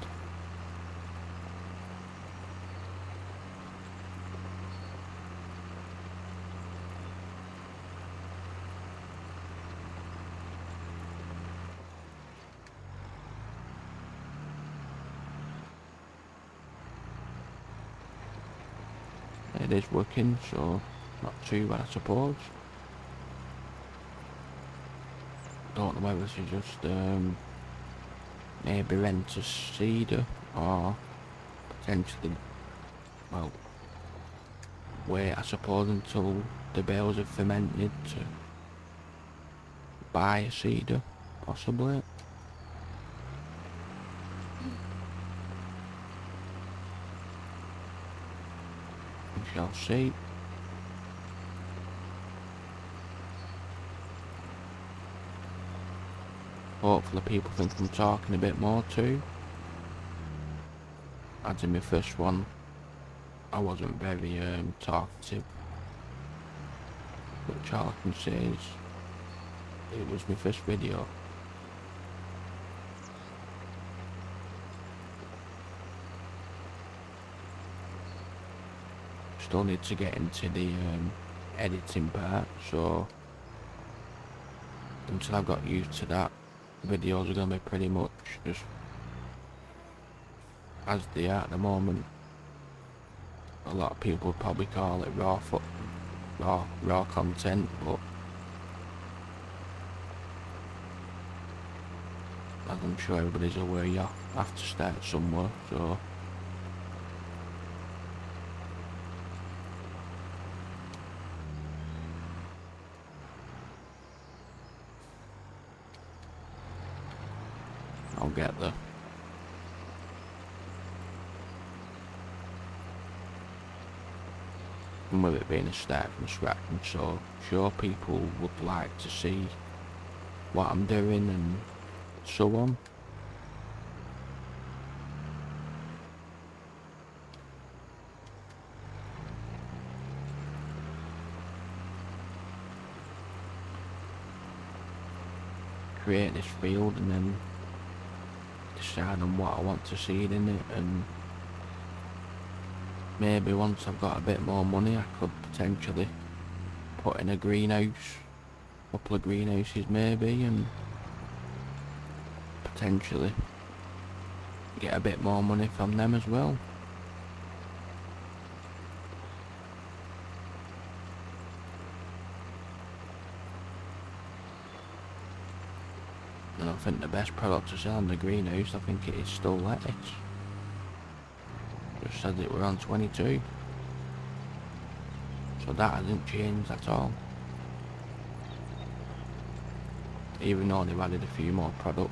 It is working, so not too bad, I suppose. Don't know whether to just maybe rent a seeder, or potentially, well, wait, I suppose, until the bales have fermented to buy a seeder, possibly. We shall see. Hopefully people think I'm talking a bit more too. As in my first one, I wasn't very talkative. Which all I can say is, it was my first video. Still need to get into the editing part, so until I've got used to that, videos are going to be pretty much just as they are at the moment. A lot of people would probably call it raw content, but as I'm sure everybody's aware, you have to start somewhere, so I'll get there. And with it being a start from scratch, and so sure people would like to see what I'm doing and so on. Create this field and then decide on what I want to see in it, and maybe once I've got a bit more money I could potentially put in a greenhouse, a couple of greenhouses maybe, and potentially get a bit more money from them as well. And I think the best product to sell in the greenhouse, I think it is still lettuce. Just said it were on 22. So that hasn't changed at all. Even though they've added a few more products.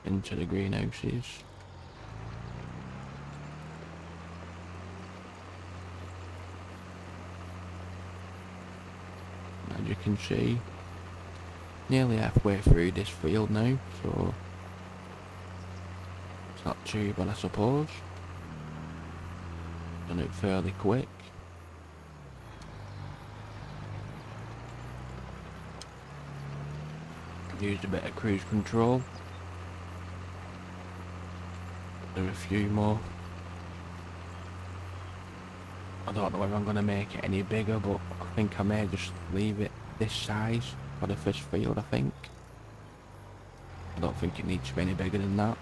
Into the greenhouses. As you can see, nearly halfway through this field now, so it's not too bad I suppose. Done it fairly quick. Used a bit of cruise control. Do a few more. I don't know whether I'm going to make it any bigger, but I think I may just leave it this size for the first field, I think. I don't think it needs to be any bigger than that.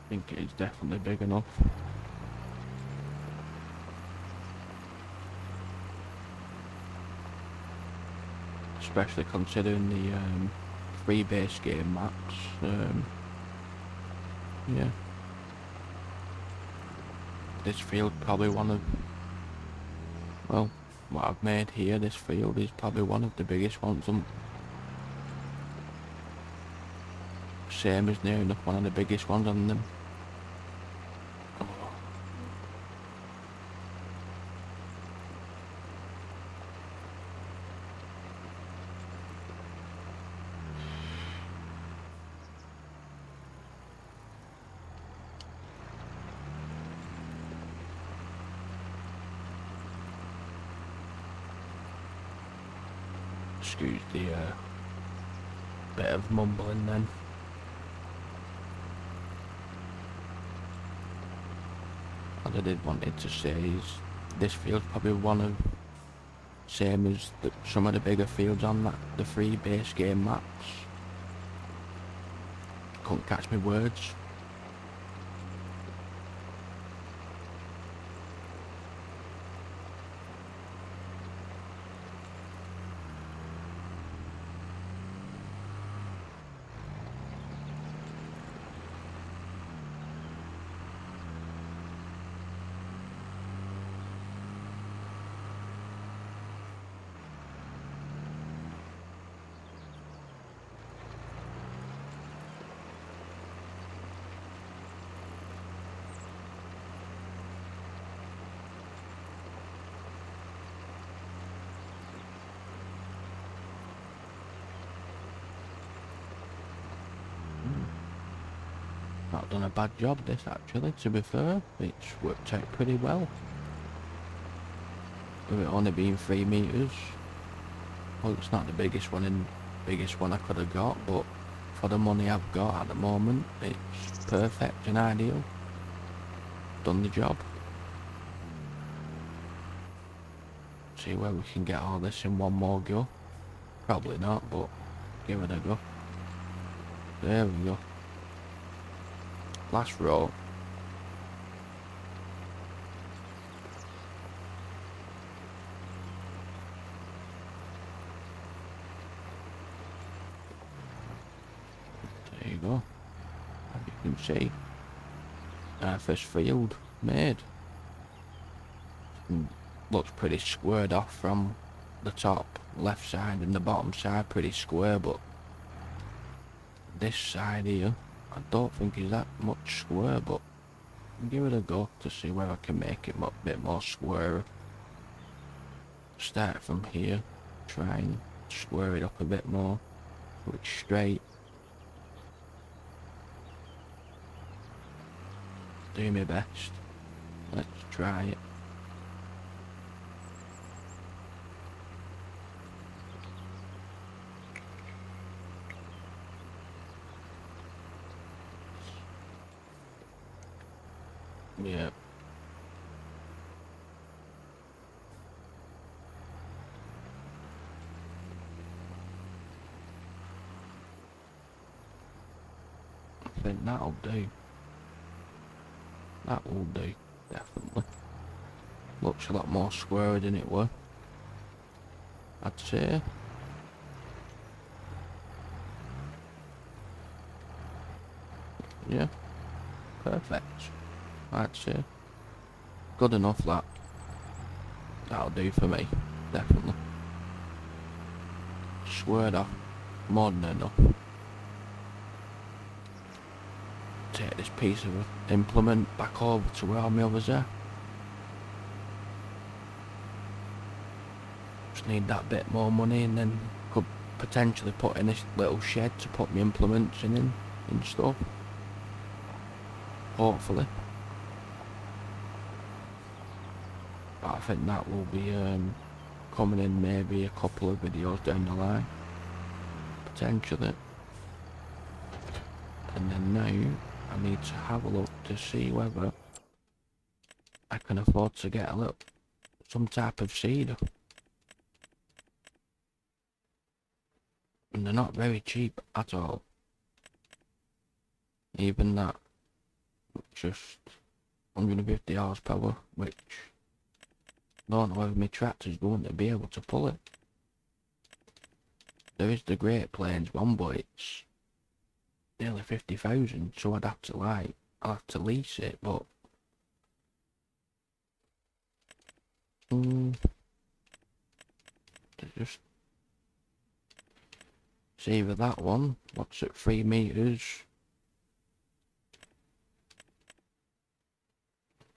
I think it is definitely big enough. Especially considering the free base game maps. Yeah. This field probably one of, well, what I've made here, this field is probably one of the biggest ones. Same as near enough one of the biggest ones on them. Excuse the bit of mumbling then. What I did wanted to say is this field's probably one of, same as some of the bigger fields on that, the free base game maps. Couldn't catch my words. Not done a bad job this actually, to be fair. It's worked out pretty well. with it only being 3 meters. Well, it's not the biggest one I could have got, but for the money I've got at the moment, it's perfect and ideal. Done the job. See where we can get all this in one more go. Probably not, but give it a go. There we go. Last row. There you go. As you can see, our first field made. Looks pretty squared off from the top left side and the bottom side, pretty square, but this side here I don't think is that much square, but I'll give it a go to see whether I can make it a bit more square. Start from here, try and square it up a bit more so it's straight. Do my best. Let's try it. Yeah. I think that'll do. That will do, definitely. Looks a lot more square than it were, I'd say. Yeah, perfect. I'd say. Good enough, that. That'll do for me, definitely. Squared off, more than enough. Take this piece of implement back over to where all my others are. Just need that bit more money and then could potentially put in this little shed to put my implements in and stuff. Hopefully. But I think that will be coming in maybe a couple of videos down the line. Potentially. And then now I need to have a look to see whether I can afford to get some type of seed. And they're not very cheap at all. Even that, just 150 horsepower, which I don't know whether my tractor's going to be able to pull it. There is the Great Plains one, but it's nearly 50,000, so I'll have to lease it, but just it's either that one, what's at 3 meters,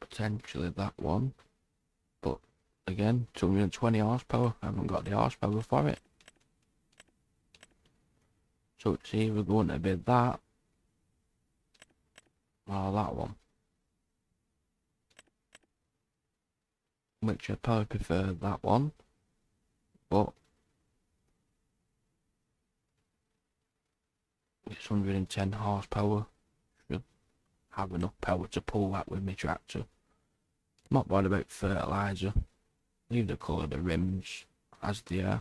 potentially that one, but again, 220 horsepower, I haven't got the horsepower for it. So it's either going to be that or that one. Which I'd probably prefer that one, but it's 110 horsepower. Should have enough power to pull that with my tractor. Not worried about fertiliser. Leave the colour of the rims as they are.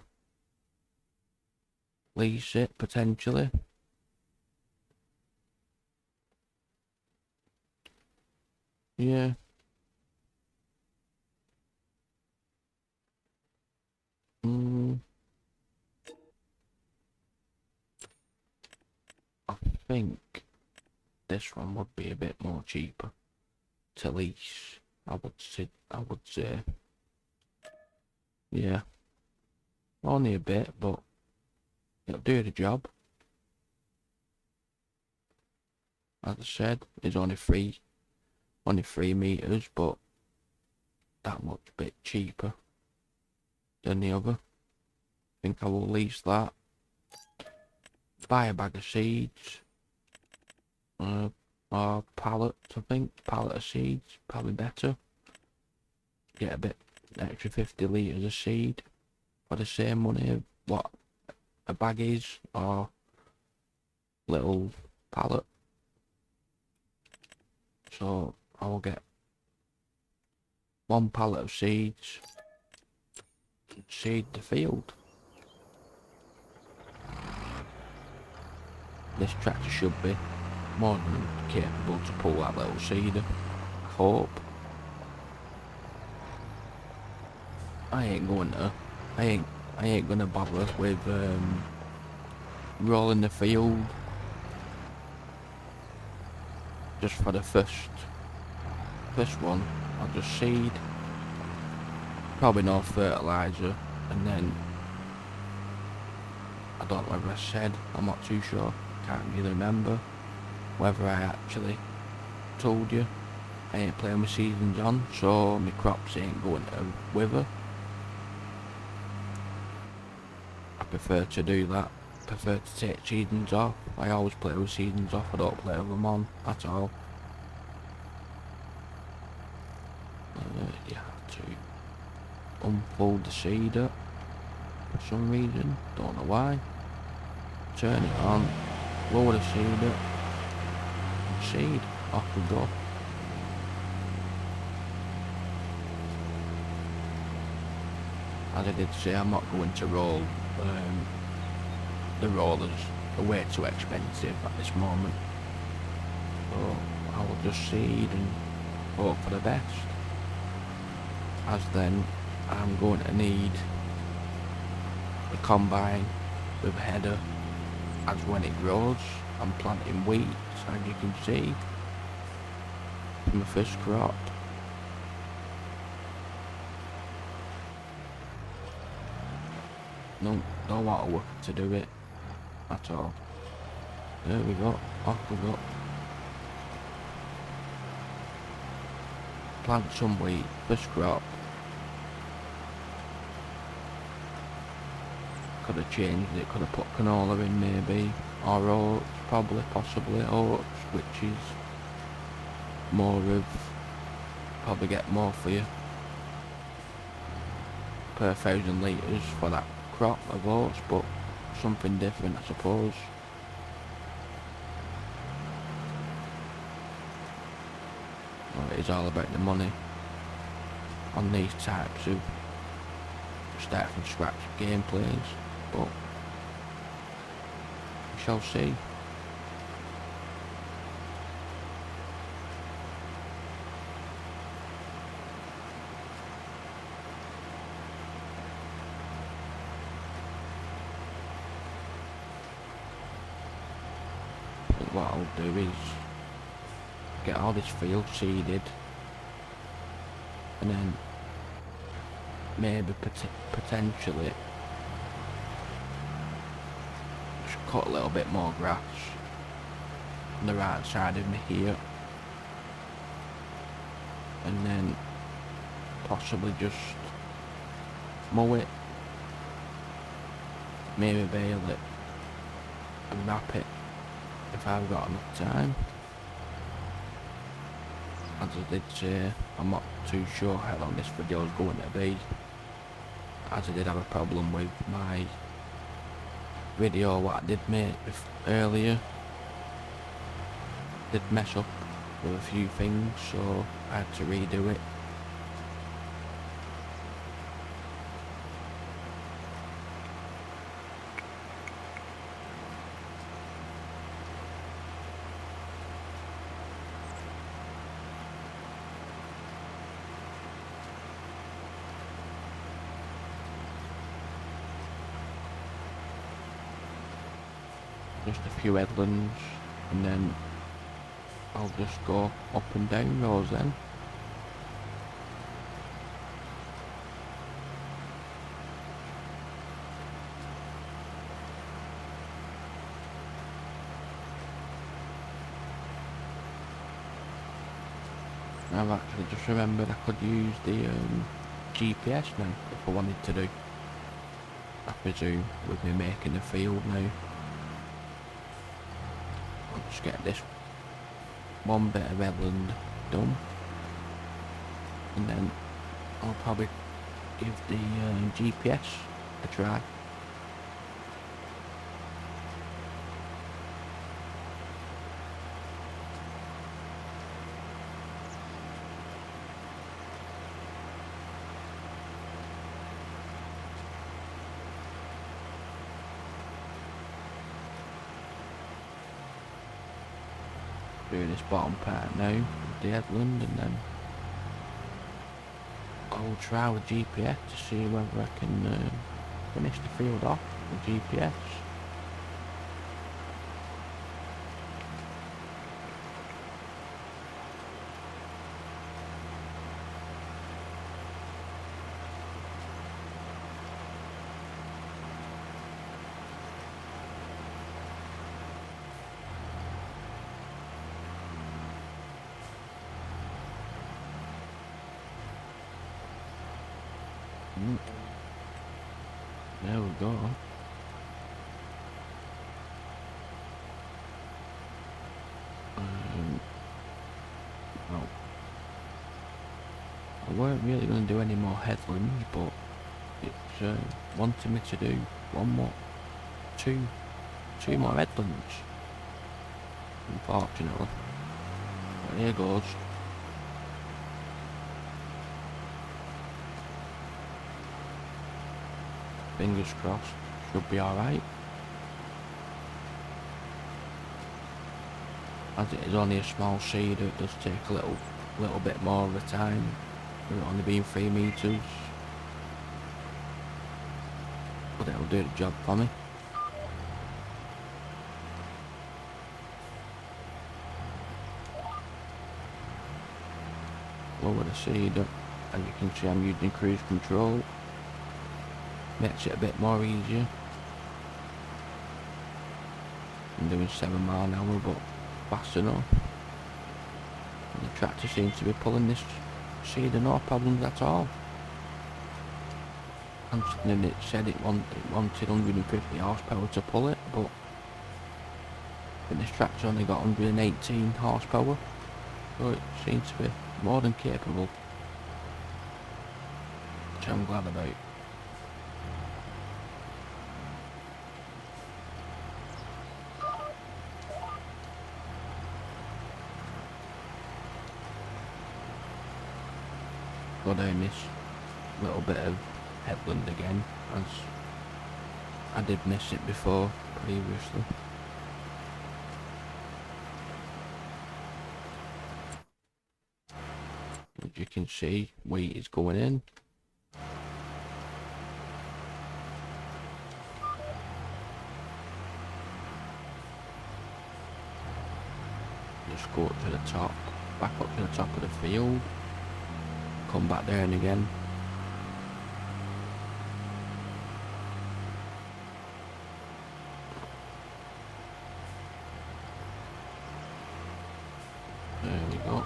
Lease it potentially. Yeah. I think this one would be a bit more cheaper to lease. I would say. Yeah. Only a bit, but it'll do the job. As I said, it's only 3 meters, but that much bit cheaper than the other. I think I will lease that. Buy a bag of seeds. Or pallets, I think. Pallet of seeds, probably better. Get a bit an extra 50 litres of seed for the same money of what a bag is, or little pallet. So I will get 1 pallet of seeds and seed the field. This tractor should be more than capable to pull that little seeder, I hope. I ain't gonna bother with rolling the field just for the first one. I'll just seed, probably no fertiliser, and then I don't know whether I said, I'm not too sure, can't really remember whether I actually told you I ain't playing my seasons on, so my crops ain't going to wither. I prefer to do that, prefer to take seasons off. I always play with seasons off, I don't play with them on at all. You have to unfold the seeder for some reason, don't know why. Turn it on, lower the seeder, and seed, off we go. As I did say, I'm not going to roll, the rollers are way too expensive at this moment. So I will just seed and hope for the best. As then I'm going to need the combine with a header, as when it grows. I'm planting wheat, as you can see, from the first crop. No water work to do it at all. There we go, off we go. Plant some wheat, first crop. Could have changed it, could have put canola in maybe, or oats, probably, possibly oats, which is more of, probably get more for you per 1,000 litres for that crop of oats, but something different, I suppose. Well, it is all about the money on these types of start from scratch gameplays, but we shall see. What I'll do is get all this field seeded, and then maybe potentially just cut a little bit more grass on the right side of me here, and then possibly just mow it, maybe bale it and wrap it if I've got enough time. As I did say, I'm not too sure how long this video is going to be, as I did have a problem with my video what I did make earlier. Did mess up with a few things, so I had to redo it. Just a few headlands, and then I'll just go up and down those then. I've actually just remembered I could use the GPS now if I wanted to do. I presume with me making the field now. I'll just get this one bit of headland done, and then I'll probably give the GPS a try. Do this bottom part now with the headland, and then I'll try with GPS to see whether I can finish the field off with GPS. There we go. Well, I weren't really going to do any more headlands, but it's wanting me to do two more headlands, unfortunately. But here goes. Fingers crossed, should be alright. As it is only a small seeder, it does take a little bit more of the time, with it only being 3 metres. But it'll do the job for me. Lower the seeder, as you can see I'm using cruise control. Makes it a bit more easier. I'm doing 7 mile an hour, but fast enough. And the tractor seems to be pulling this seeder, no problems at all. And it said it wanted 150 horsepower to pull it, but I think this tractor only got 118 horsepower, so it seems to be more than capable, which I'm glad about. Go down this little bit of headland again, as I did miss it before previously. As you can see, wheat is going in. Just go up to the top, back up to the top of the field. Come back down again. There we go.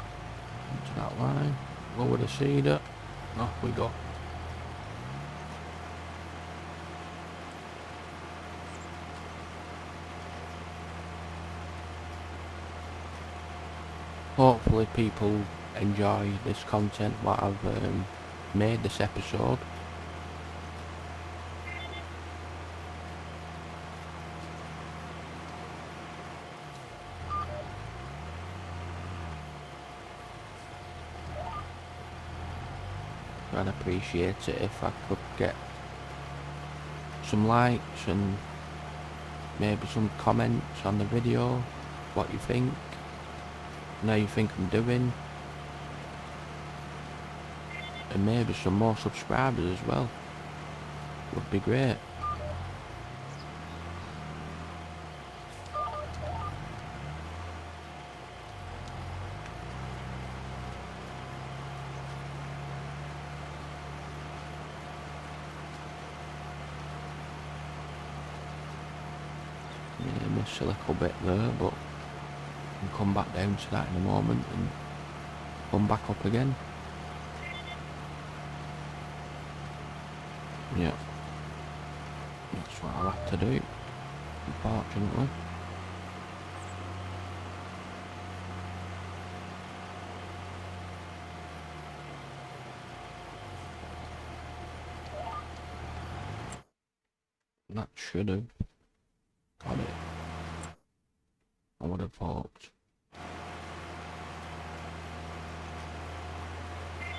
Into that line. Lower the seeder. Off we go. Hopefully people enjoy this content, what I've made this episode. I'd appreciate it if I could get some likes and maybe some comments on the video, what you think, and how you think I'm doing. And maybe some more subscribers as well. Would be great. Yeah, missed a little bit there, but I'll come back down to that in a moment and come back up again. Yeah, that's what I'll have to do, unfortunately. That should have got it. I would have hoped.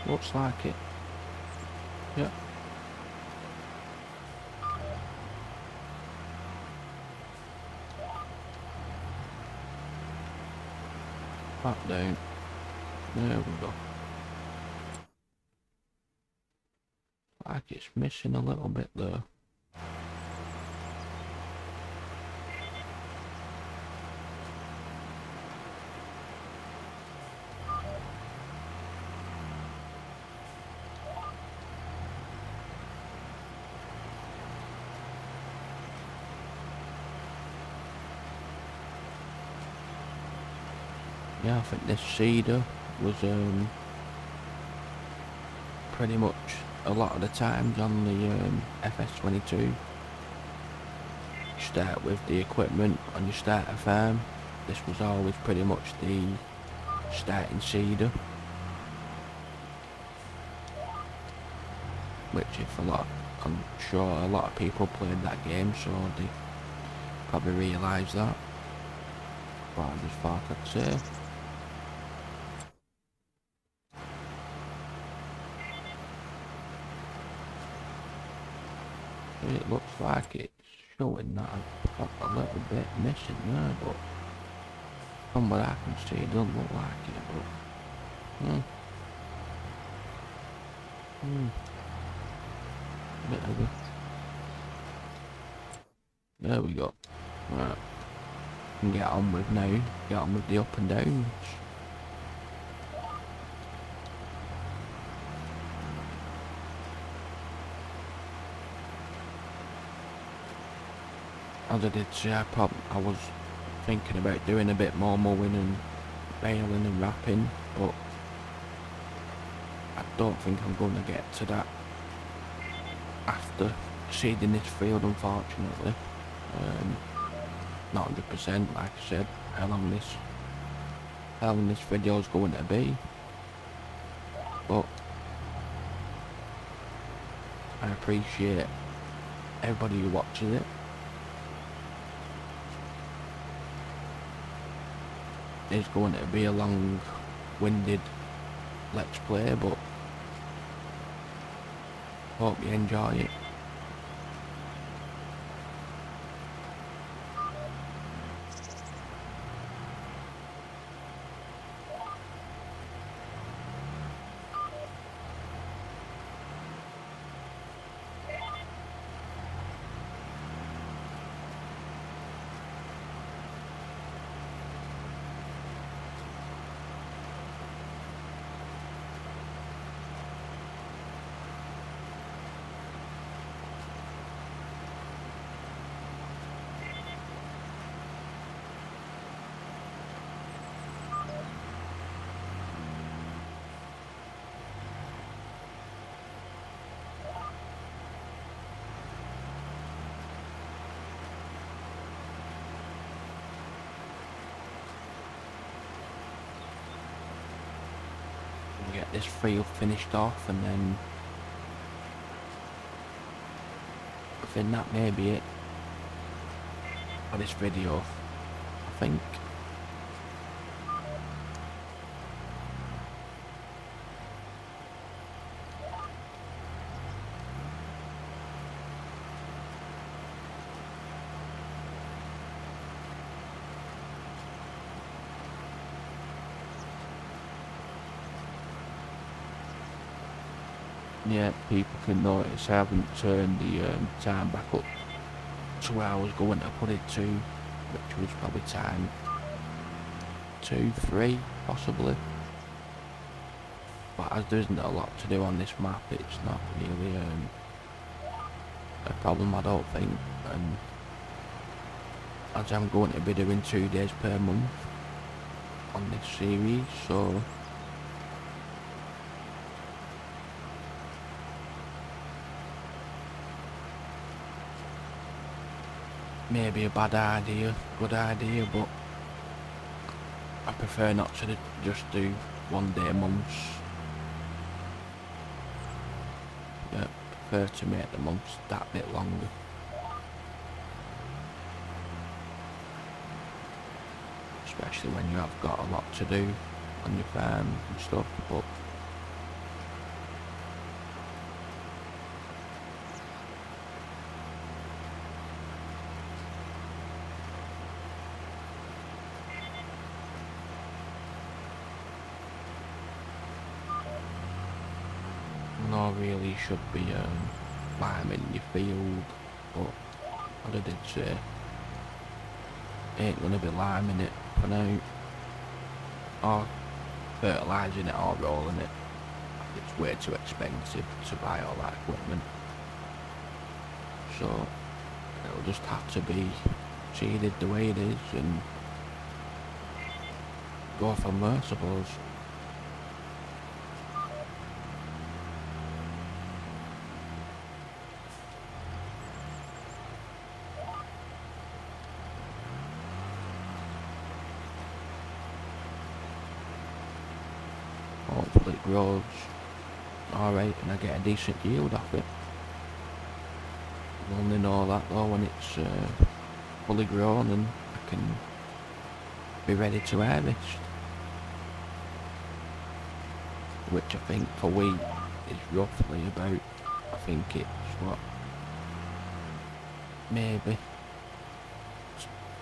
Looks like it. Yeah. Back down. There we go. Like it's missing a little bit there. Yeah, I think this seeder was pretty much a lot of the times on the FS22. You start with the equipment on your starter farm. This was always pretty much the starting seeder. Which I'm sure a lot of people played that game, so they probably realised that. But I just thought I'd say. It looks like it's showing that I've got a little bit missing there, but from what I can see it doesn't look like it, but bit of a... There we go. Right. Can get on with now, get on with the up and downs. As I did say, I was thinking about doing a bit more mowing and baling and wrapping, but I don't think I'm going to get to that after seeding this field, unfortunately. Not 100%, like I said, how long this video is going to be, but I appreciate everybody who watches it. It's going to be a long-winded let's play, but hope you enjoy it. Get this field finished off, and then I think that may be it for this video, I think. Yeah, people can notice I haven't turned the time back up to where I was going to put it to, which was probably time 2, 3 possibly. But as there isn't a lot to do on this map, it's not really a problem, I don't think. And as I'm going to be doing 2 days per month on this series, so maybe a bad idea, good idea, but I prefer not to just do 1 day months. Yeah, prefer to make the months that bit longer. especially when you have got a lot to do on your farm and stuff, but no really should be liming your field, but what I did say, ain't gonna be liming it for now, or fertilising it or rolling it. It's way too expensive to buy all that equipment, so it'll just have to be seeded the way it is and go from there, I suppose. Hopefully it grows alright and I get a decent yield off it. I'll only know that though when it's fully grown and I can be ready to harvest. Which I think for wheat is roughly about, I think it's what, maybe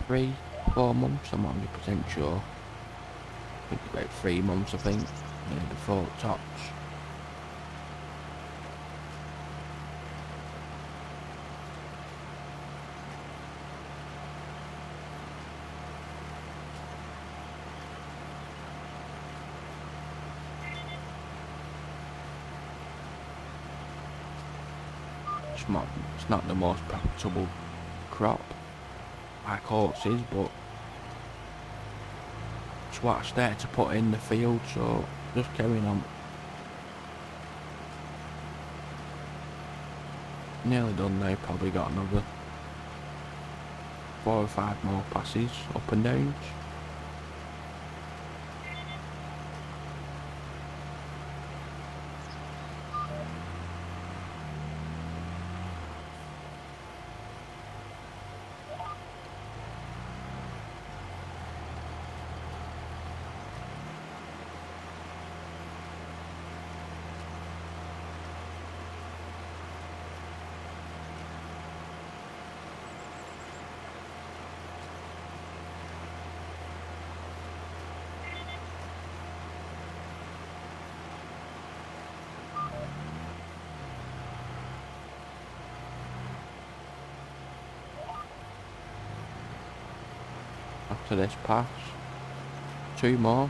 3-4 months, I'm not 100% sure. I think about 3 months, I think, maybe before it tops. It's not the most profitable crop like oats is, but it's what I started to put in the field, so just carrying on. Nearly done now, probably got another 4 or 5 more passes up and downs. After this pass, 2 more,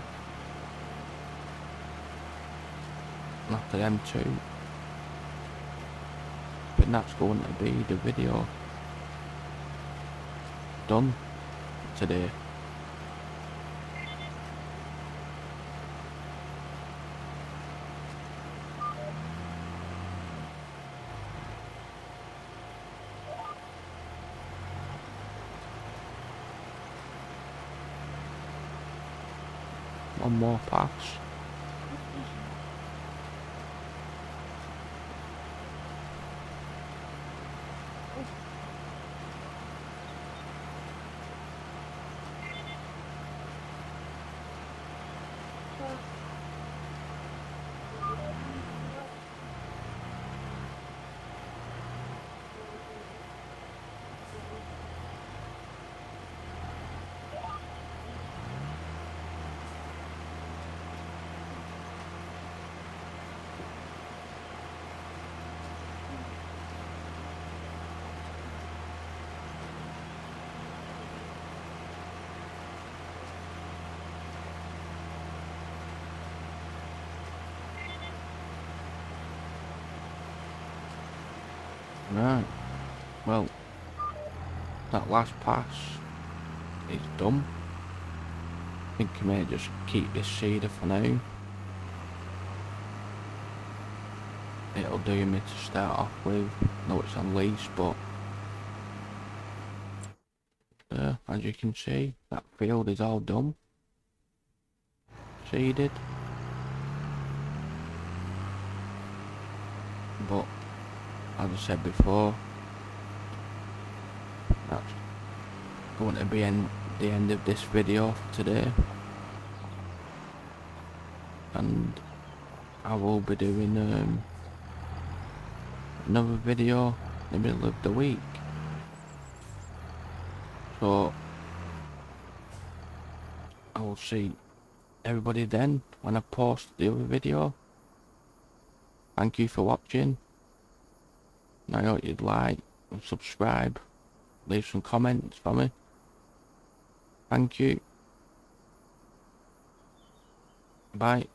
and after them 2, I think that's going to be the video done today. One more pass. Right, well, that last pass is done. I think I may just keep this seeder for now. It'll do me to start off with. No, it's on lease, but as you can see, that field is all done. Seeded. But as I said before, that's going to be the end of this video for today, and I will be doing another video in the middle of the week. So I will see everybody then when I post the other video. Thank you for watching. I hope you'd like and subscribe, leave some comments for me. Thank you. Bye.